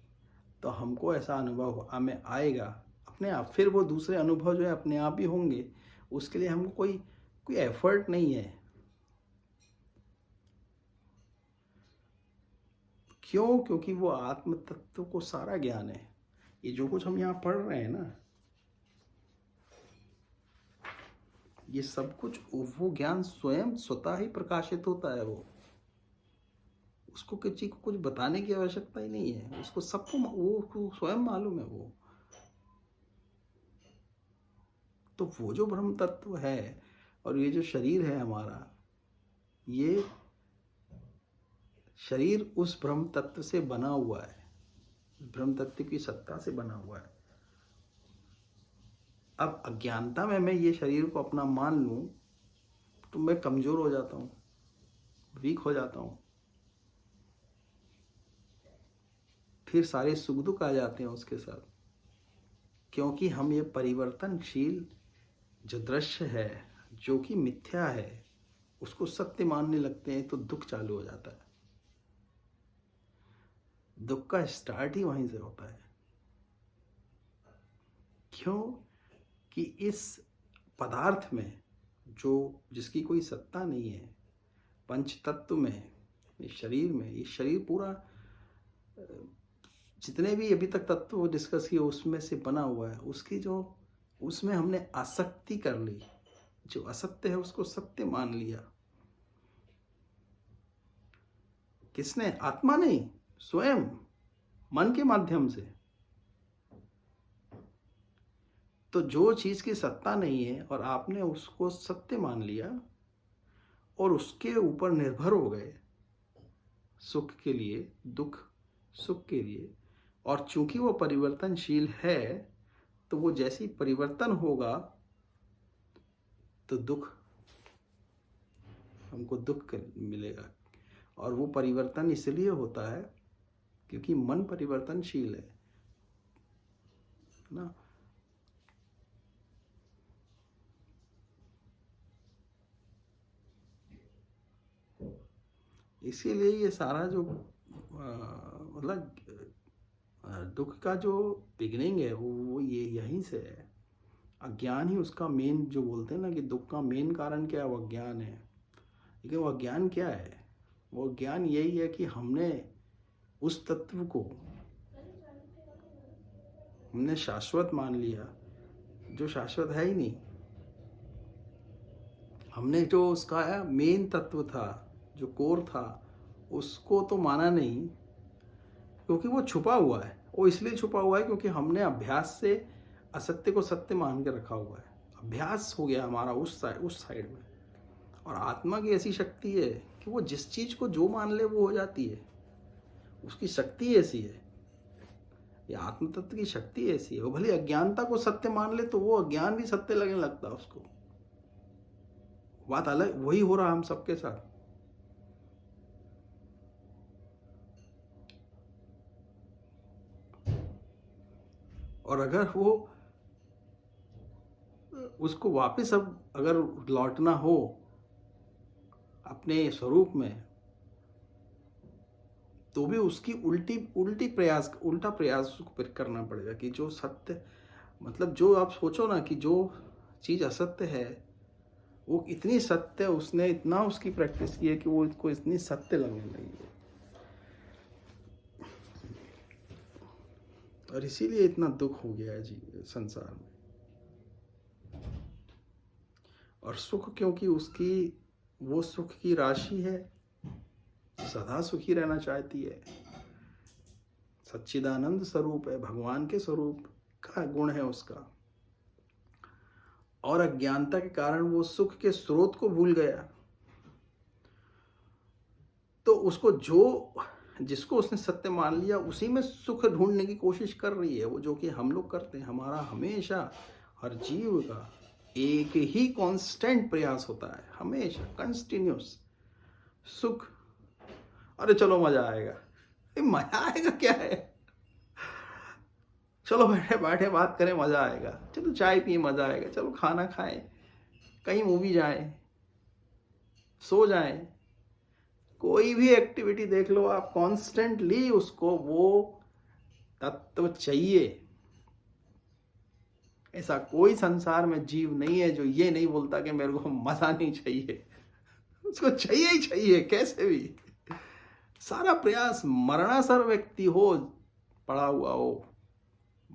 तो हमको ऐसा अनुभव हमें आएगा अपने आप। फिर वो दूसरे अनुभव जो है अपने आप ही होंगे, उसके लिए हमको कोई एफर्ट नहीं है। क्यों? क्योंकि वो आत्म तत्व को सारा ज्ञान है। ये जो कुछ हम यहाँ पढ़ रहे हैं ना, ये सब कुछ वो ज्ञान स्वयं स्वतः ही प्रकाशित होता है। वो उसको किसी को कुछ बताने की आवश्यकता ही नहीं है, उसको सबको वो स्वयं मालूम है। वो तो वो जो ब्रह्म तत्व है, और ये जो शरीर है हमारा, ये शरीर उस ब्रह्म तत्व से बना हुआ है, ब्रह्म तत्व की सत्ता से बना हुआ है। अब अज्ञानता में मैं ये शरीर को अपना मान लूं तो मैं कमजोर हो जाता हूँ, वीक हो जाता हूँ, फिर सारे सुख दुख आ जाते हैं उसके साथ। क्योंकि हम ये परिवर्तनशील जो दृश्य है, जो कि मिथ्या है, उसको सत्य मानने लगते हैं, तो दुख चालू हो जाता है। दुख का स्टार्ट ही वहीं से होता है। क्यों? कि इस पदार्थ में जो जिसकी कोई सत्ता नहीं है, पंच तत्व में, इस शरीर में, ये शरीर पूरा जितने भी अभी तक तत्व डिस्कस किए उसमें से बना हुआ है। उसकी जो उसमें हमने आसक्ति कर ली, जो असत्य है उसको सत्य मान लिया। किसने? आत्मा नहीं, स्वयं मन के माध्यम से। तो जो चीज की सत्ता नहीं है और आपने उसको सत्य मान लिया और उसके ऊपर निर्भर हो गए, सुख के लिए, दुख सुख के लिए। और चूंकि वो परिवर्तनशील है, तो वो जैसे ही परिवर्तन होगा तो हमको दुख मिलेगा। और वो परिवर्तन इसलिए होता है क्योंकि मन परिवर्तनशील है ना। इसीलिए ये सारा जो मतलब दुख का जो बिगनिंग है वो ये यहीं से है। अज्ञान ही उसका मेन, जो बोलते हैं ना कि दुख का मेन कारण क्या है, वो अज्ञान है। लेकिन वो अज्ञान क्या है? वो अज्ञान यही है कि हमने उस तत्व को हमने शाश्वत मान लिया, जो शाश्वत है ही नहीं। हमने जो उसका मेन तत्व था, जो कोर था, उसको तो माना नहीं, क्योंकि वो छुपा हुआ है। वो इसलिए छुपा हुआ है क्योंकि हमने अभ्यास से असत्य को सत्य मान के रखा हुआ है। अभ्यास हो गया हमारा उस साइड में। और आत्मा की ऐसी शक्ति है कि वो जिस चीज को जो मान ले वो हो जाती है। उसकी शक्ति ऐसी है, ये आत्म तत्व की शक्ति ऐसी है। वो भले अज्ञानता को सत्य मान ले तो वो अज्ञान भी सत्य लगने लगता है उसको। बात अलग, वही हो रहा हम सबके साथ। और अगर वो उसको वापस अब अगर लौटना हो अपने स्वरूप में, तो भी उसकी उल्टा प्रयास उसको करना पड़ेगा। कि जो सत्य, मतलब जो आप सोचो ना कि जो चीज असत्य है वो इतनी सत्य, उसने इतना उसकी प्रैक्टिस की है कि वो इसको इतनी सत्य लगने लगी है। और इसीलिए इतना दुख हो गया है जी संसार में। और सुख क्योंकि उसकी वो सुख की राशि है, सदा सुखी रहना चाहती है, सच्चिदानंद स्वरूप है, भगवान के स्वरूप का गुण है उसका। और अज्ञानता के कारण वो सुख के स्रोत को भूल गया, तो उसको जिसको उसने सत्य मान लिया उसी में सुख ढूंढने की कोशिश कर रही है वो, जो कि हम लोग करते हैं। हमारा हमेशा हर जीव का एक ही कांस्टेंट प्रयास होता है, हमेशा कंटिन्यूस सुख। अरे चलो मजा आएगा, मजा आएगा क्या है, चलो बैठे बैठे बात करें मजा आएगा, चलो चाय पिए मजा आएगा, चलो खाना खाएं, कहीं मूवी जाएं, सो जाएं, कोई भी एक्टिविटी देख लो आप, कॉन्स्टेंटली उसको वो तत्व चाहिए। ऐसा कोई संसार में जीव नहीं है जो ये नहीं बोलता कि मेरे को मजा नहीं चाहिए, उसको चाहिए ही चाहिए कैसे भी। सारा प्रयास, मरणासर व्यक्ति हो, पड़ा हुआ हो,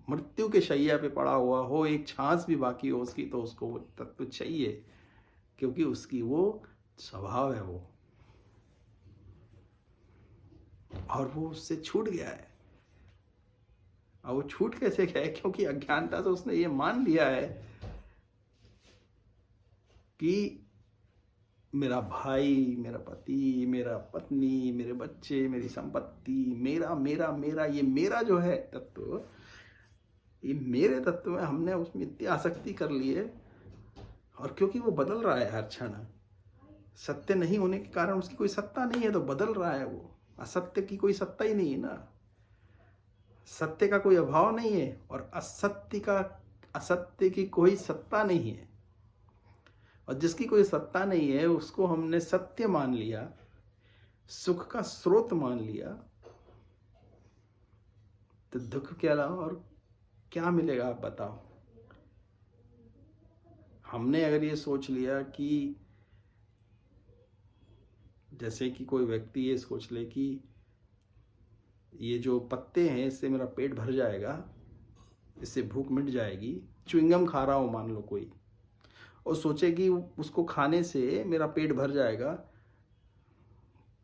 मृत्यु के शैया पे पड़ा हुआ हो, एक सांस भी बाकी हो उसकी, तो उसको वो तत्व चाहिए, क्योंकि उसकी वो स्वभाव है वो, और वो उससे छूट गया है। और वो छूट कैसे गया है? क्योंकि अज्ञानता से उसने ये मान लिया है कि मेरा भाई, मेरा पति, मेरा पत्नी, मेरे बच्चे, मेरी संपत्ति, मेरा मेरा मेरा, ये मेरा जो है तत्व, ये मेरे तत्व में हमने उसमें इतनी आसक्ति कर ली है। और क्योंकि वो बदल रहा है हर क्षण, सत्य नहीं होने के कारण उसकी कोई सत्ता नहीं है, तो बदल रहा है वो। असत्य की कोई सत्ता ही नहीं है ना, सत्य का कोई अभाव नहीं है, और असत्य की कोई सत्ता नहीं है। और जिसकी कोई सत्ता नहीं है उसको हमने सत्य मान लिया, सुख का स्रोत मान लिया, तो दुख के अलावा और क्या मिलेगा आप बताओ। हमने अगर ये सोच लिया कि, जैसे कि कोई व्यक्ति ये सोच ले कि ये जो पत्ते हैं इससे मेरा पेट भर जाएगा, इससे भूख मिट जाएगी, च्युइंगम खा रहा हो मान लो कोई, और सोचे कि उसको खाने से मेरा पेट भर जाएगा,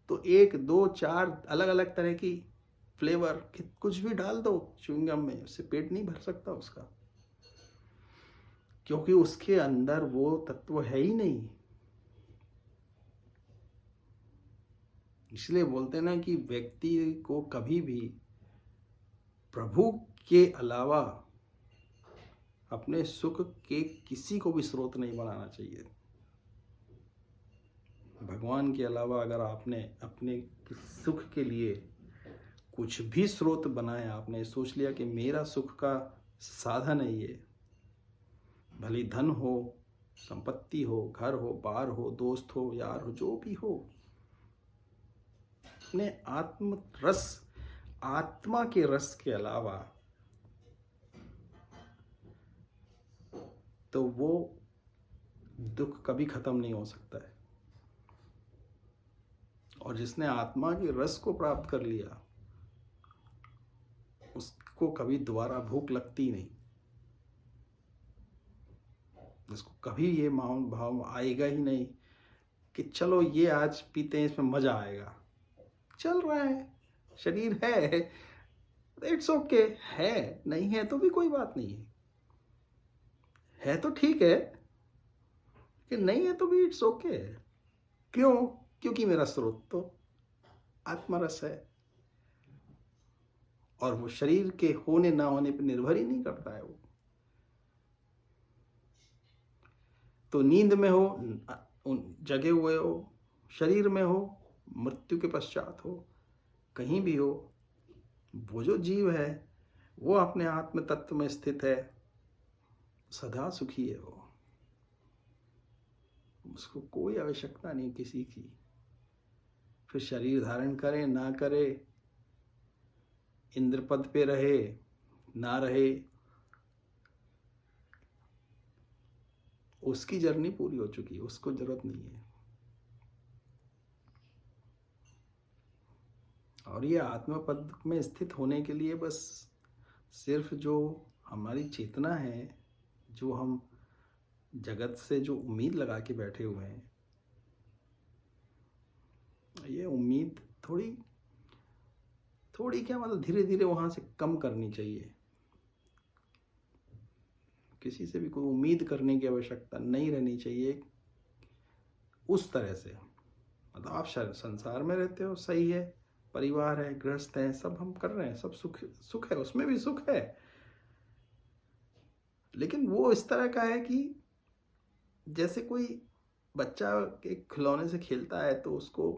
तो 1 2 4 अलग अलग तरह की फ्लेवर कुछ भी डाल दो च्युइंगम में, उससे पेट नहीं भर सकता उसका, क्योंकि उसके अंदर वो तत्व है ही नहीं। इसलिए बोलते हैं ना कि व्यक्ति को कभी भी प्रभु के अलावा अपने सुख के किसी को भी स्रोत नहीं बनाना चाहिए। भगवान के अलावा अगर आपने अपने सुख के लिए कुछ भी स्रोत बनाया, आपने सोच लिया कि मेरा सुख का साधन है ये, भले धन हो, संपत्ति हो, घर हो, बार हो, दोस्त हो, यार हो, जो भी हो, अपने आत्मा के रस के अलावा, तो वो दुख कभी खत्म नहीं हो सकता है। और जिसने आत्मा के रस को प्राप्त कर लिया उसको कभी दोबारा भूख लगती नहीं, जिसको कभी ये भाव आएगा ही नहीं कि चलो ये आज पीते हैं इसमें मजा आएगा। चल रहा है, शरीर है, इट्स ओके, है नहीं है तो भी कोई बात नहीं है तो ठीक है, कि नहीं है तो भी इट्स ओके। क्यों? क्योंकि मेरा स्रोत तो आत्मरस है, और वो शरीर के होने ना होने पर निर्भर ही नहीं करता है वो। तो नींद में हो, जगे हुए हो, शरीर में हो, मृत्यु के पश्चात हो, कहीं भी हो, वो जो जीव है वो अपने आत्म तत्व में स्थित है, सदा सुखी है वो, उसको कोई आवश्यकता नहीं किसी की। फिर शरीर धारण करे ना करे, इंद्रपद पे रहे ना रहे, उसकी जर्नी पूरी हो चुकी है, उसको जरूरत नहीं है। और ये आत्मपद में स्थित होने के लिए बस सिर्फ जो हमारी चेतना है, जो हम जगत से जो उम्मीद लगा के बैठे हुए हैं, ये उम्मीद थोड़ी थोड़ी क्या मतलब धीरे धीरे वहाँ से कम करनी चाहिए। किसी से भी कोई उम्मीद करने की आवश्यकता नहीं रहनी चाहिए उस तरह से। मतलब आप संसार में रहते हो, सही है, परिवार है, गृहस्थ है, सब हम कर रहे हैं, सब सुख सुख है, उसमें भी सुख है, लेकिन वो इस तरह का है कि जैसे कोई बच्चा एक खिलौने से खेलता है तो उसको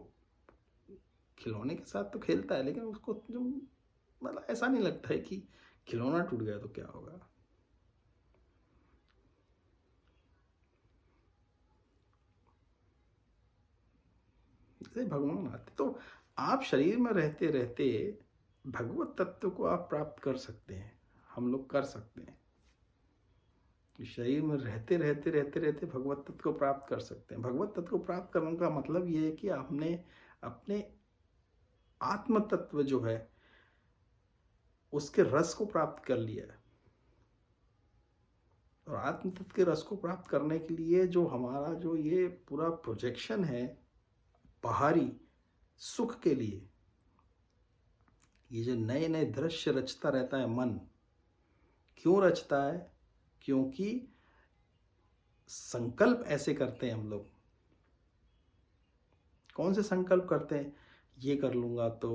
खिलौने के साथ तो खेलता है, लेकिन उसको जो मतलब ऐसा नहीं लगता है कि खिलौना टूट गया तो क्या होगा। जैसे भगवान आते तो आप शरीर में रहते रहते भगवत तत्व को आप प्राप्त कर सकते हैं, हम लोग कर सकते हैं। शरीर में रहते रहते रहते रहते भगवत तत्व को प्राप्त कर सकते हैं। भगवत तत्व को प्राप्त करने का मतलब ये है कि आपने अपने आत्म तत्व जो है उसके रस को प्राप्त कर लिया है। और आत्म तत्व के रस को प्राप्त करने के लिए जो हमारा जो ये पूरा प्रोजेक्शन है बाहरी सुख के लिए, ये जो नए नए दृश्य रचता रहता है मन, क्यों रचता है? क्योंकि संकल्प ऐसे करते हैं हम लोग। कौन से संकल्प करते हैं? ये कर लूँगा तो,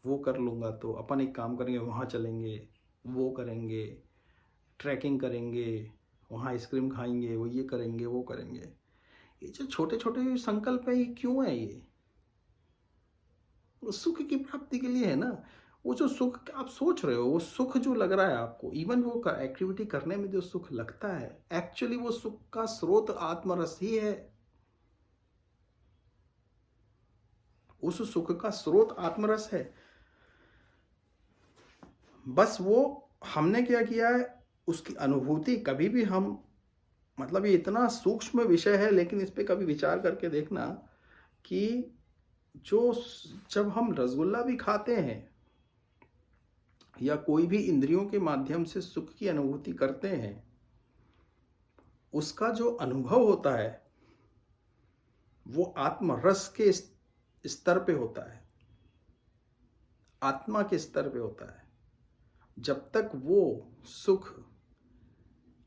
वो कर लूँगा तो, अपन एक काम करेंगे, वहाँ चलेंगे, वो करेंगे, ट्रैकिंग करेंगे, वहाँ आइसक्रीम खाएंगे, वो ये करेंगे, वो करेंगे। ये जो छोटे छोटे संकल्प है, ये क्यों है? ये वो सुख की प्राप्ति के लिए है ना। वो जो सुख आप सोच रहे हो, वो सुख जो लग रहा है आपको, इवन वो एक्टिविटी करने में जो सुख लगता है, एक्चुअली वो सुख का स्रोत आत्मरस ही है। उस सुख का स्रोत आत्मरस है। बस वो हमने क्या किया है, उसकी अनुभूति कभी भी हम, मतलब ये इतना सूक्ष्म विषय है, लेकिन इस पे कभी विचार करके देखना कि जो जब हम रसगुल्ला भी खाते हैं या कोई भी इंद्रियों के माध्यम से सुख की अनुभूति करते हैं, उसका जो अनुभव होता है वो आत्मरस के स्तर पे होता है, आत्मा के स्तर पे होता है। जब तक वो सुख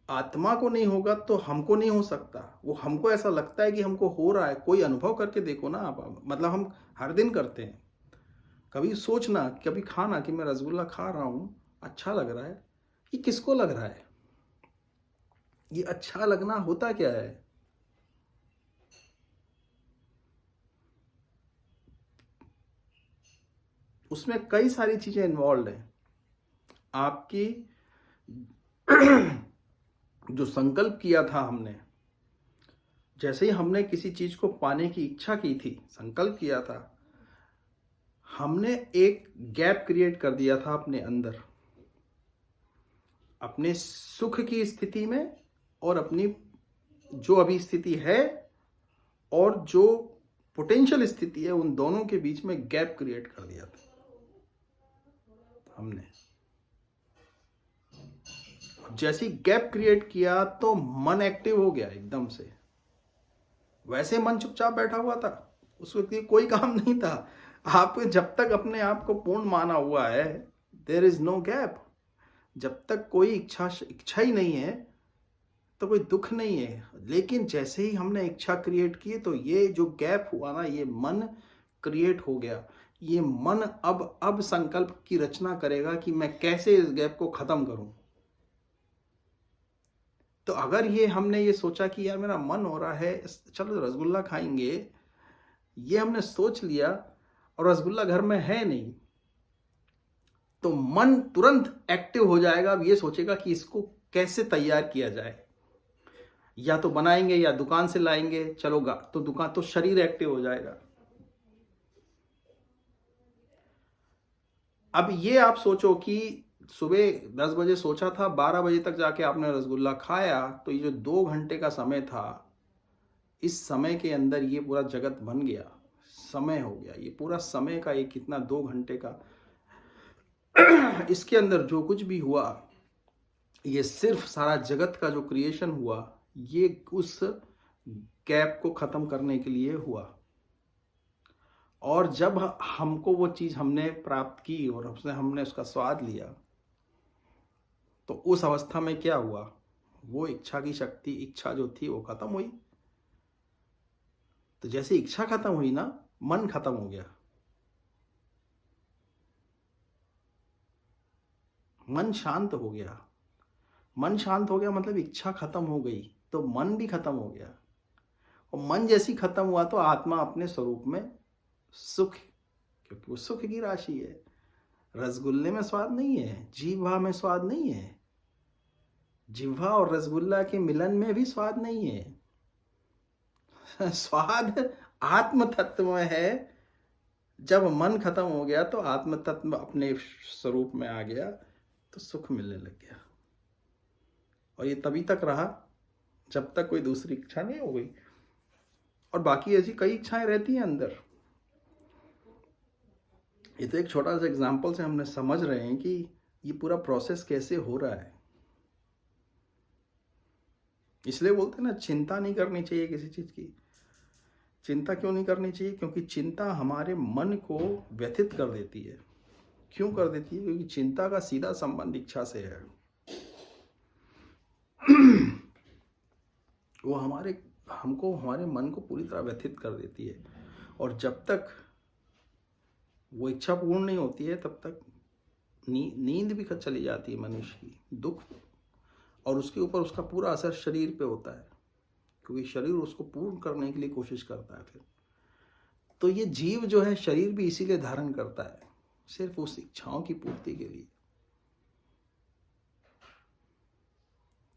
आत्मा को नहीं होगा तो हमको नहीं हो सकता। वो हमको ऐसा लगता है कि हमको हो रहा है। कोई अनुभव करके देखो ना आप, मतलब हम हर दिन करते हैं। कभी सोचना, कभी खाना कि मैं रसगुल्ला खा रहा हूं, अच्छा लग रहा है। ये किसको लग रहा है? ये अच्छा लगना होता क्या है? उसमें कई सारी चीजें इन्वॉल्व हैं। आपकी जो संकल्प किया था हमने, जैसे ही हमने किसी चीज को पाने की इच्छा की थी, संकल्प किया था, हमने एक गैप क्रिएट कर दिया था अपने अंदर, अपने सुख की स्थिति में और अपनी जो अभी स्थिति है और जो पोटेंशियल स्थिति है, उन दोनों के बीच में गैप क्रिएट कर दिया था हमने। जैसे गैप क्रिएट किया तो मन एक्टिव हो गया एकदम से। वैसे मन चुपचाप बैठा हुआ था, उस व्यक्ति को कोई काम नहीं था। आप जब तक अपने आप को पूर्ण माना हुआ है, देयर इज नो गैप। जब तक कोई इच्छा ही नहीं है तो कोई दुख नहीं है। लेकिन जैसे ही हमने इच्छा क्रिएट की तो ये जो गैप हुआ ना, ये मन क्रिएट हो गया। ये मन अब संकल्प की रचना करेगा कि मैं कैसे इस गैप को खत्म करूं। तो अगर ये हमने ये सोचा कि यार मेरा मन हो रहा है, चलो रसगुल्ला खाएंगे, ये हमने सोच लिया और रसगुल्ला घर में है नहीं, तो मन तुरंत एक्टिव हो जाएगा। अब ये सोचेगा कि इसको कैसे तैयार किया जाए, या तो बनाएंगे या दुकान से लाएंगे, चलो तो दुकान, तो शरीर एक्टिव हो जाएगा। अब ये आप सोचो कि सुबह 10 बजे सोचा था, 12 बजे तक जाके आपने रसगुल्ला खाया, तो ये जो 2 घंटे का समय था, इस समय के अंदर ये पूरा जगत बन गया, समय हो गया। ये पूरा समय का एक कितना 2 घंटे का इसके अंदर जो कुछ भी हुआ, ये सिर्फ सारा जगत का जो क्रिएशन हुआ, ये उस गैप को खत्म करने के लिए हुआ। और जब हमको वो चीज़ हमने प्राप्त की और उसने हमने उसका स्वाद लिया, तो उस अवस्था में क्या हुआ, वो इच्छा की शक्ति, इच्छा जो थी वो खत्म हुई। तो जैसे इच्छा खत्म हुई ना, मन खत्म हो गया। मन शांत हो गया। मन शांत हो गया मतलब इच्छा खत्म हो गई, तो मन भी खत्म हो गया। और मन जैसी खत्म हुआ तो आत्मा अपने स्वरूप में सुख, क्योंकि वो सुख की राशि है। रसगुल्ले में स्वाद नहीं है, जीवा में स्वाद नहीं है, जिह्वा और रसगुल्ला के मिलन में भी स्वाद नहीं है। स्वाद आत्म तत्व में है। जब मन खत्म हो गया तो आत्म तत्व अपने स्वरूप में आ गया, तो सुख मिलने लग गया। और ये तभी तक रहा जब तक कोई दूसरी इच्छा नहीं हो गई। और बाकी ऐसी कई इच्छाएं रहती हैं अंदर। ये तो एक छोटा सा एग्जाम्पल से हमने समझ रहे हैं कि ये पूरा प्रोसेस कैसे हो रहा है। इसलिए बोलते हैं ना, चिंता नहीं करनी चाहिए किसी चीज की। चिंता क्यों नहीं करनी चाहिए? क्योंकि चिंता हमारे मन को व्यथित कर देती है। क्यों कर देती है? क्योंकि चिंता का सीधा संबंध इच्छा से है। वो हमारे मन को पूरी तरह व्यथित कर देती है। और जब तक वो इच्छा पूर्ण नहीं होती है, तब तक नींद भी चली जाती है मनुष्य की, दुख। और उसके ऊपर उसका पूरा असर शरीर पे होता है, क्योंकि शरीर उसको पूर्ण करने के लिए कोशिश करता है फिर। तो ये जीव जो है, शरीर भी इसीलिए धारण करता है, सिर्फ उस इच्छाओं की पूर्ति के लिए।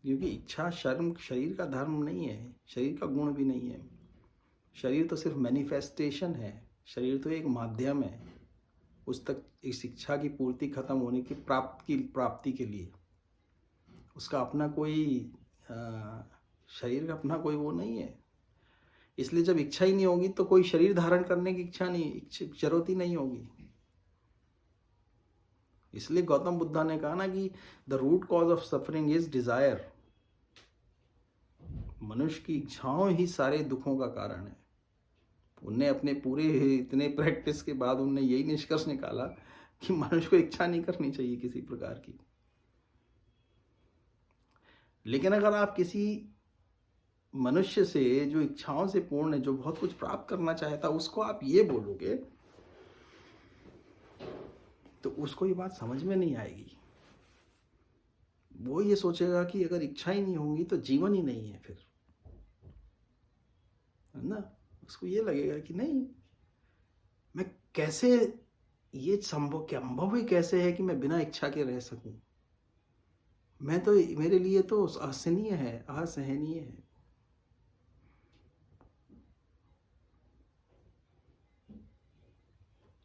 क्योंकि इच्छा शरीर का धर्म नहीं है, शरीर का गुण भी नहीं है। शरीर तो सिर्फ मैनिफेस्टेशन है, शरीर तो एक माध्यम है उस तक इस इच्छा की पूर्ति खत्म होने की प्राप्ति के लिए। उसका अपना कोई शरीर का अपना कोई वो नहीं है। इसलिए जब इच्छा ही नहीं होगी तो कोई शरीर धारण करने की जरूरत ही नहीं होगी। इसलिए गौतम बुद्धा ने कहा ना कि the root cause of suffering is desire. मनुष्य की इच्छाओं ही सारे दुखों का कारण है। उनने अपने पूरे इतने प्रैक्टिस के बाद उनने यही निष्कर्ष निकाला कि मनुष्य को इच्छा नहीं करनी चाहिए किसी प्रकार की। लेकिन अगर आप किसी मनुष्य से जो इच्छाओं से पूर्ण है, जो बहुत कुछ प्राप्त करना चाहता, उसको आप ये बोलोगे तो उसको ये बात समझ में नहीं आएगी। वो ये सोचेगा कि अगर इच्छा ही नहीं होगी तो जीवन ही नहीं है फिर, है ना। उसको ये लगेगा कि नहीं, मैं कैसे, ये संभव ही कैसे है कि मैं बिना इच्छा के रह सकूं। मैं तो, मेरे लिए तो असहनीय है।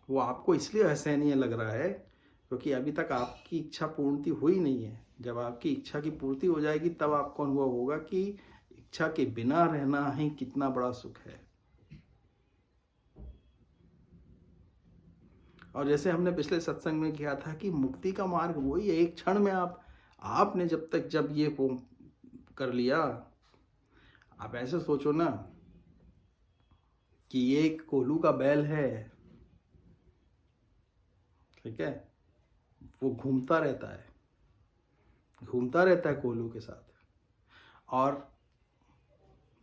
वो आपको इसलिए असहनीय लग रहा है क्योंकि अभी तक आपकी इच्छा पूर्ति हुई नहीं है। जब आपकी इच्छा की पूर्ति हो जाएगी तब आपको अनुभव होगा कि इच्छा के बिना रहना ही कितना बड़ा सुख है। और जैसे हमने पिछले सत्संग में किया था कि मुक्ति का मार्ग वही है। एक क्षण में आपने जब ये कर लिया, आप ऐसे सोचो ना कि ये एक कोल्हू का बैल है, ठीक है। वो घूमता रहता है कोल्हू के साथ, और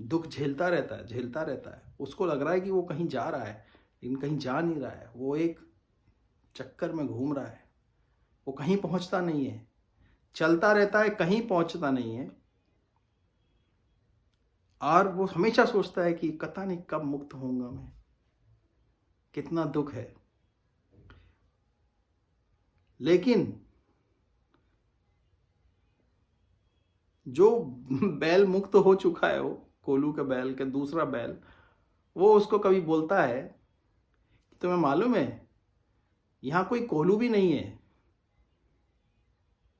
दुख झेलता रहता है। उसको लग रहा है कि वो कहीं जा रहा है, लेकिन कहीं जा नहीं रहा है। वो एक चक्कर में घूम रहा है, वो कहीं पहुंचता नहीं है, चलता रहता है, कहीं पहुंचता नहीं है। और वो हमेशा सोचता है कि पता नहीं कब मुक्त होऊंगा मैं, कितना दुख है। लेकिन जो बैल मुक्त हो चुका है, वो कोल्हू के बैल के दूसरा बैल, वो उसको कभी बोलता है कि तुम्हें मालूम है यहां कोई कोल्हू भी नहीं है,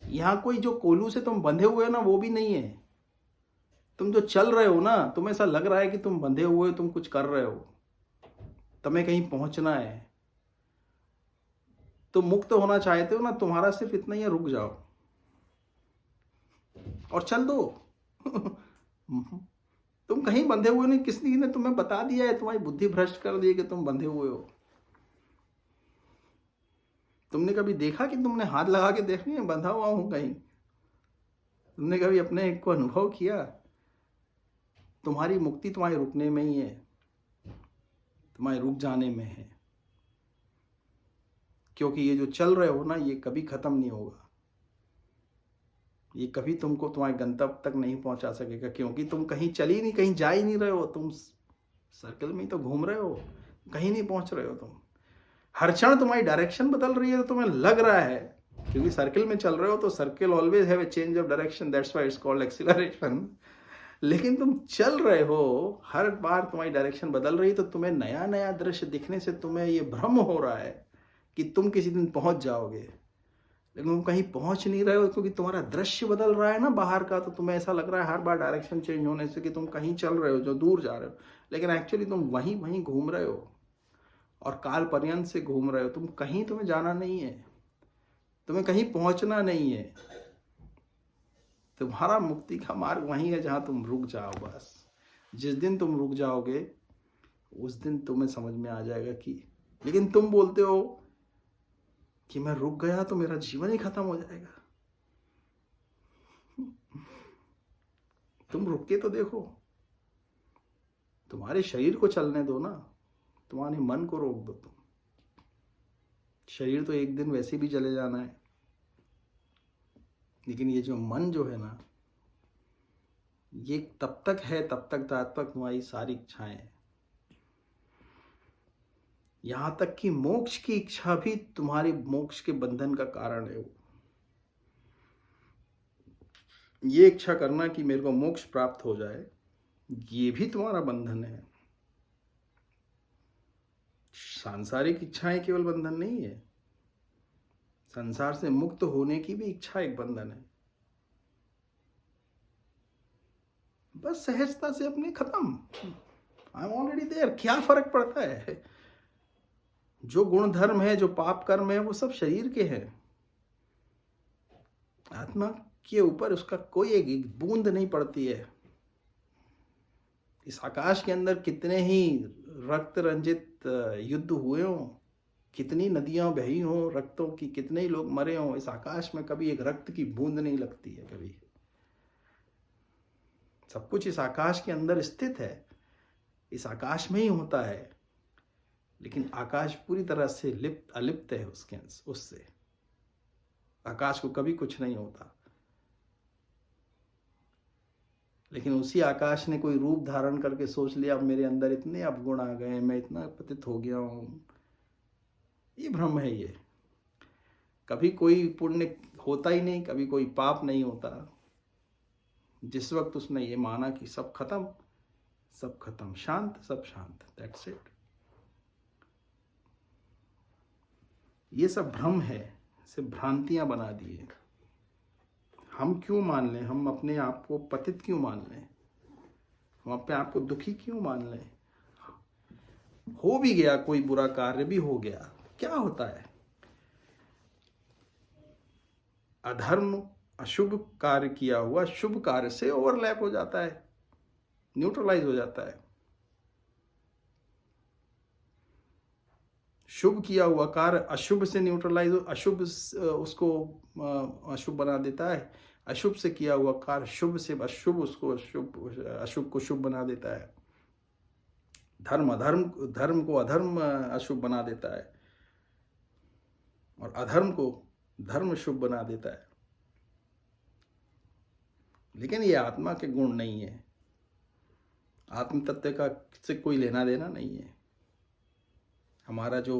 यहां कोई जो कोल्हू से तुम बंधे हुए हो ना वो भी नहीं है। तुम जो चल रहे हो ना, तुम्हें ऐसा लग रहा है कि तुम बंधे हुए हो, तुम कुछ कर रहे हो, तुम्हें कहीं पहुंचना है, तुम मुक्त होना चाहते हो ना, तुम्हारा सिर्फ इतना ही है, रुक जाओ। और चल दो। तुम कहीं बंधे हुए नहीं, किसी ने तुम्हें बता दिया है, तुम्हारी बुद्धि भ्रष्ट कर दी है कि तुम बंधे हुए हो। तुमने कभी देखा कि तुमने हाथ लगा के देख लिया बंधा हुआ हूं कहीं? तुमने कभी अपने को अनुभव किया? तुम्हारी मुक्ति तुम्हारे रुकने में ही है, तुम्हारे रुक जाने में है। क्योंकि ये जो चल रहे हो ना, ये कभी खत्म नहीं होगा। ये कभी तुमको तुम्हारे गंतव्य तक नहीं पहुंचा सकेगा, क्योंकि तुम कहीं चल ही नहीं, कहीं जा ही नहीं रहे हो। तुम सर्कल में ही तो घूम रहे हो, कहीं नहीं पहुंच रहे हो। तुम हर क्षण तुम्हारी डायरेक्शन बदल रही है, तो तुम्हें लग रहा है, क्योंकि सर्कल में चल रहे हो तो circle always have a change of direction, that's why it's called acceleration. लेकिन तुम चल रहे हो, हर बार तुम्हारी डायरेक्शन बदल रही है, तो तुम्हें नया नया दृश्य दिखने से तुम्हें ये भ्रम हो रहा है कि तुम किसी दिन पहुंच जाओगे। लेकिन तुम कहीं पहुंच नहीं रहे हो, क्योंकि तुम्हारा दृश्य बदल रहा है ना बाहर का। तो तुम्हें ऐसा लग रहा है हर बार डायरेक्शन चेंज होने से कि तुम कहीं चल रहे हो, जो दूर जा रहे हो, लेकिन एक्चुअली तुम वहीं वहीं घूम रहे हो और काल पर्यंत से घूम रहे हो। तुम कहीं, तुम्हें जाना नहीं है, तुम्हें कहीं पहुंचना नहीं है। तुम्हारा मुक्ति का मार्ग वहीं है जहां तुम रुक जाओ बस। जिस दिन तुम रुक जाओगे उस दिन तुम्हें समझ में आ जाएगा कि, लेकिन तुम बोलते हो कि मैं रुक गया तो मेरा जीवन ही खत्म हो जाएगा। तुम रुक के तो देखो, तुम्हारे शरीर को चलने दो ना, तुम्हारे मन को रोक दो। तुम शरीर तो एक दिन वैसे भी चले जाना है, लेकिन ये जो मन जो है ना, ये तब तक है तब तक तुम्हारी सारी इच्छाएं हैं। यहां तक कि मोक्ष की इच्छा भी तुम्हारे मोक्ष के बंधन का कारण है। ये इच्छा करना कि मेरे को मोक्ष प्राप्त हो जाए, ये भी तुम्हारा बंधन है। सांसारिक इच्छाएं केवल बंधन नहीं है, संसार से मुक्त होने की भी इच्छा एक बंधन है। बस सहजता से अपने खत्म, आई एम ऑलरेडी देयर। क्या फर्क पड़ता है? जो गुण धर्म है, जो पाप कर्म है, वो सब शरीर के हैं। आत्मा के ऊपर उसका कोई एक बूंद नहीं पड़ती है। इस आकाश के अंदर कितने ही रक्त रंजित युद्ध हुए हों, कितनी नदियां बही हों रक्तों की, कितने ही लोग मरे हों, इस आकाश में कभी एक रक्त की बूंद नहीं लगती है कभी। सब कुछ इस आकाश के अंदर स्थित है, इस आकाश में ही होता है। लेकिन आकाश पूरी तरह से अलिप्त है उससे। आकाश को कभी कुछ नहीं होता। लेकिन उसी आकाश ने कोई रूप धारण करके सोच लिया, अब मेरे अंदर इतने अवगुण आ गए, मैं इतना पतित हो गया हूं। ये भ्रम है। ये कभी कोई पुण्य होता ही नहीं, कभी कोई पाप नहीं होता। जिस वक्त उसने ये माना कि सब खत्म, सब खत्म, शांत, सब शांत, दैट्स इट। ये सब भ्रम है, सिर्फ भ्रांतियां बना दिए। हम क्यों मान लें? हम अपने आप को पतित क्यों मान लें? हम अपने आप को दुखी क्यों मान लें? हो भी गया, कोई बुरा कार्य भी हो गया, क्या होता है? अधर्म, अशुभ कार्य किया हुआ शुभ कार्य से ओवरलैप हो जाता है, न्यूट्रलाइज हो जाता है। शुभ किया हुआ कार्य अशुभ से न्यूट्रलाइज, अशुभ उसको अशुभ बना देता है। अशुभ से किया हुआ कार्य शुभ से अशुभ, उसको अशुभ को शुभ बना देता है। धर्म को अधर्म अशुभ बना देता है, और अधर्म को धर्म शुभ बना देता है। लेकिन ये आत्मा के गुण नहीं है, आत्म तत्व का से कोई लेना देना नहीं है। हमारा जो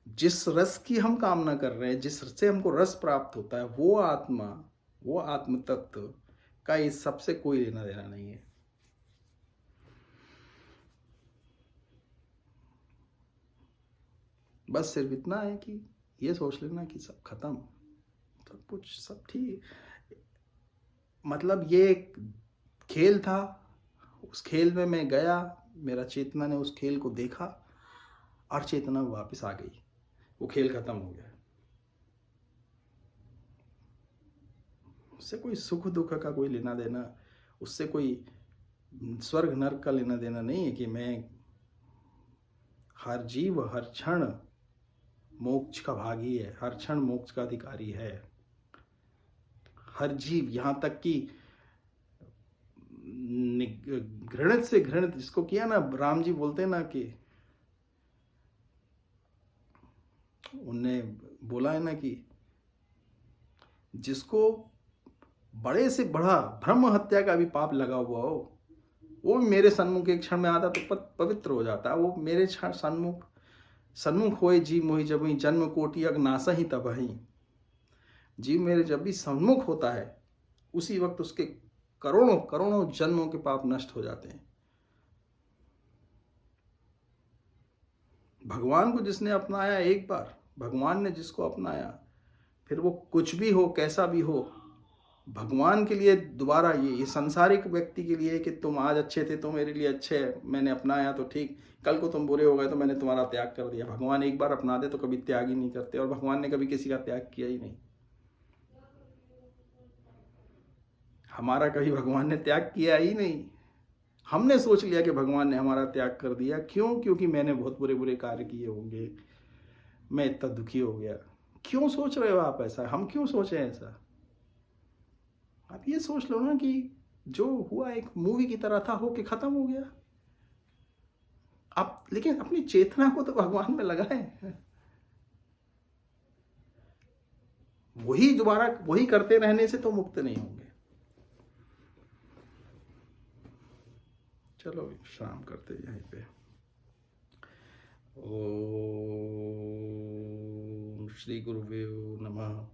जिस रस की हम कामना कर रहे हैं, जिस से हमको रस प्राप्त होता है, वो आत्मा, वो आत्म तत्व का इस सबसे कोई लेना देना नहीं है। बस सिर्फ इतना है कि ये सोच लेना कि सब खत्म, सब कुछ सब ठीक। मतलब ये एक खेल था, उस खेल में मैं गया, मेरा चेतना ने उस खेल को देखा और चेतना वापस आ गई, वो खेल खत्म हो गया। उससे कोई सुख दुख का कोई लेना देना, उससे कोई स्वर्ग नरक का लेना देना नहीं है कि मैं, हर जीव हर क्षण मोक्ष का भागी है, हर क्षण मोक्ष का अधिकारी है। हर जीव, यहाँ तक कि घृणित से घृणित, जिसको किया ना, राम जी बोलते हैं ना कि उनने बोला है ना कि जिसको बड़े से बड़ा ब्रह्म हत्या का भी पाप लगा हुआ हो, वो भी मेरे सन्मुख एक क्षण में आता तो पवित्र हो जाता। वो मेरे सन्मुख होए जीव मोहि जब ही जन्म कोटि अग नासा ही तबहि। जीव मेरे जब भी सन्मुख होता है, उसी वक्त उसके करोड़ों करोड़ों जन्मों के पाप नष्ट हो जाते हैं। भगवान को जिसने अपनाया एक बार, भगवान ने जिसको अपनाया, फिर वो कुछ भी हो, कैसा भी हो, भगवान के लिए दोबारा ये सांसारिक व्यक्ति के लिए कि तुम आज अच्छे थे तो मेरे लिए अच्छे है, मैंने अपनाया तो ठीक, कल को तुम बुरे हो गए तो मैंने तुम्हारा त्याग कर दिया। भगवान एक बार अपना दे तो कभी त्याग ही नहीं करते, और भगवान ने कभी किसी का त्याग किया ही नहीं। हमारा कभी भगवान ने त्याग किया ही नहीं। हमने सोच लिया कि भगवान ने हमारा त्याग कर दिया। क्यों? क्योंकि मैंने बहुत बुरे बुरे कार्य किए होंगे, मैं इतना दुखी हो गया। क्यों सोच रहे हो आप ऐसा? हम क्यों सोचें ऐसा? आप ये सोच लो ना कि जो हुआ एक मूवी की तरह था, होके खत्म हो गया। आप लेकिन अपनी चेतना को तो भगवान में लगाएं। वही दोबारा वही करते रहने से तो मुक्त नहीं होंगे। चलो विश्राम करते यहीं पे। ओम श्री गुरुदेव नमः।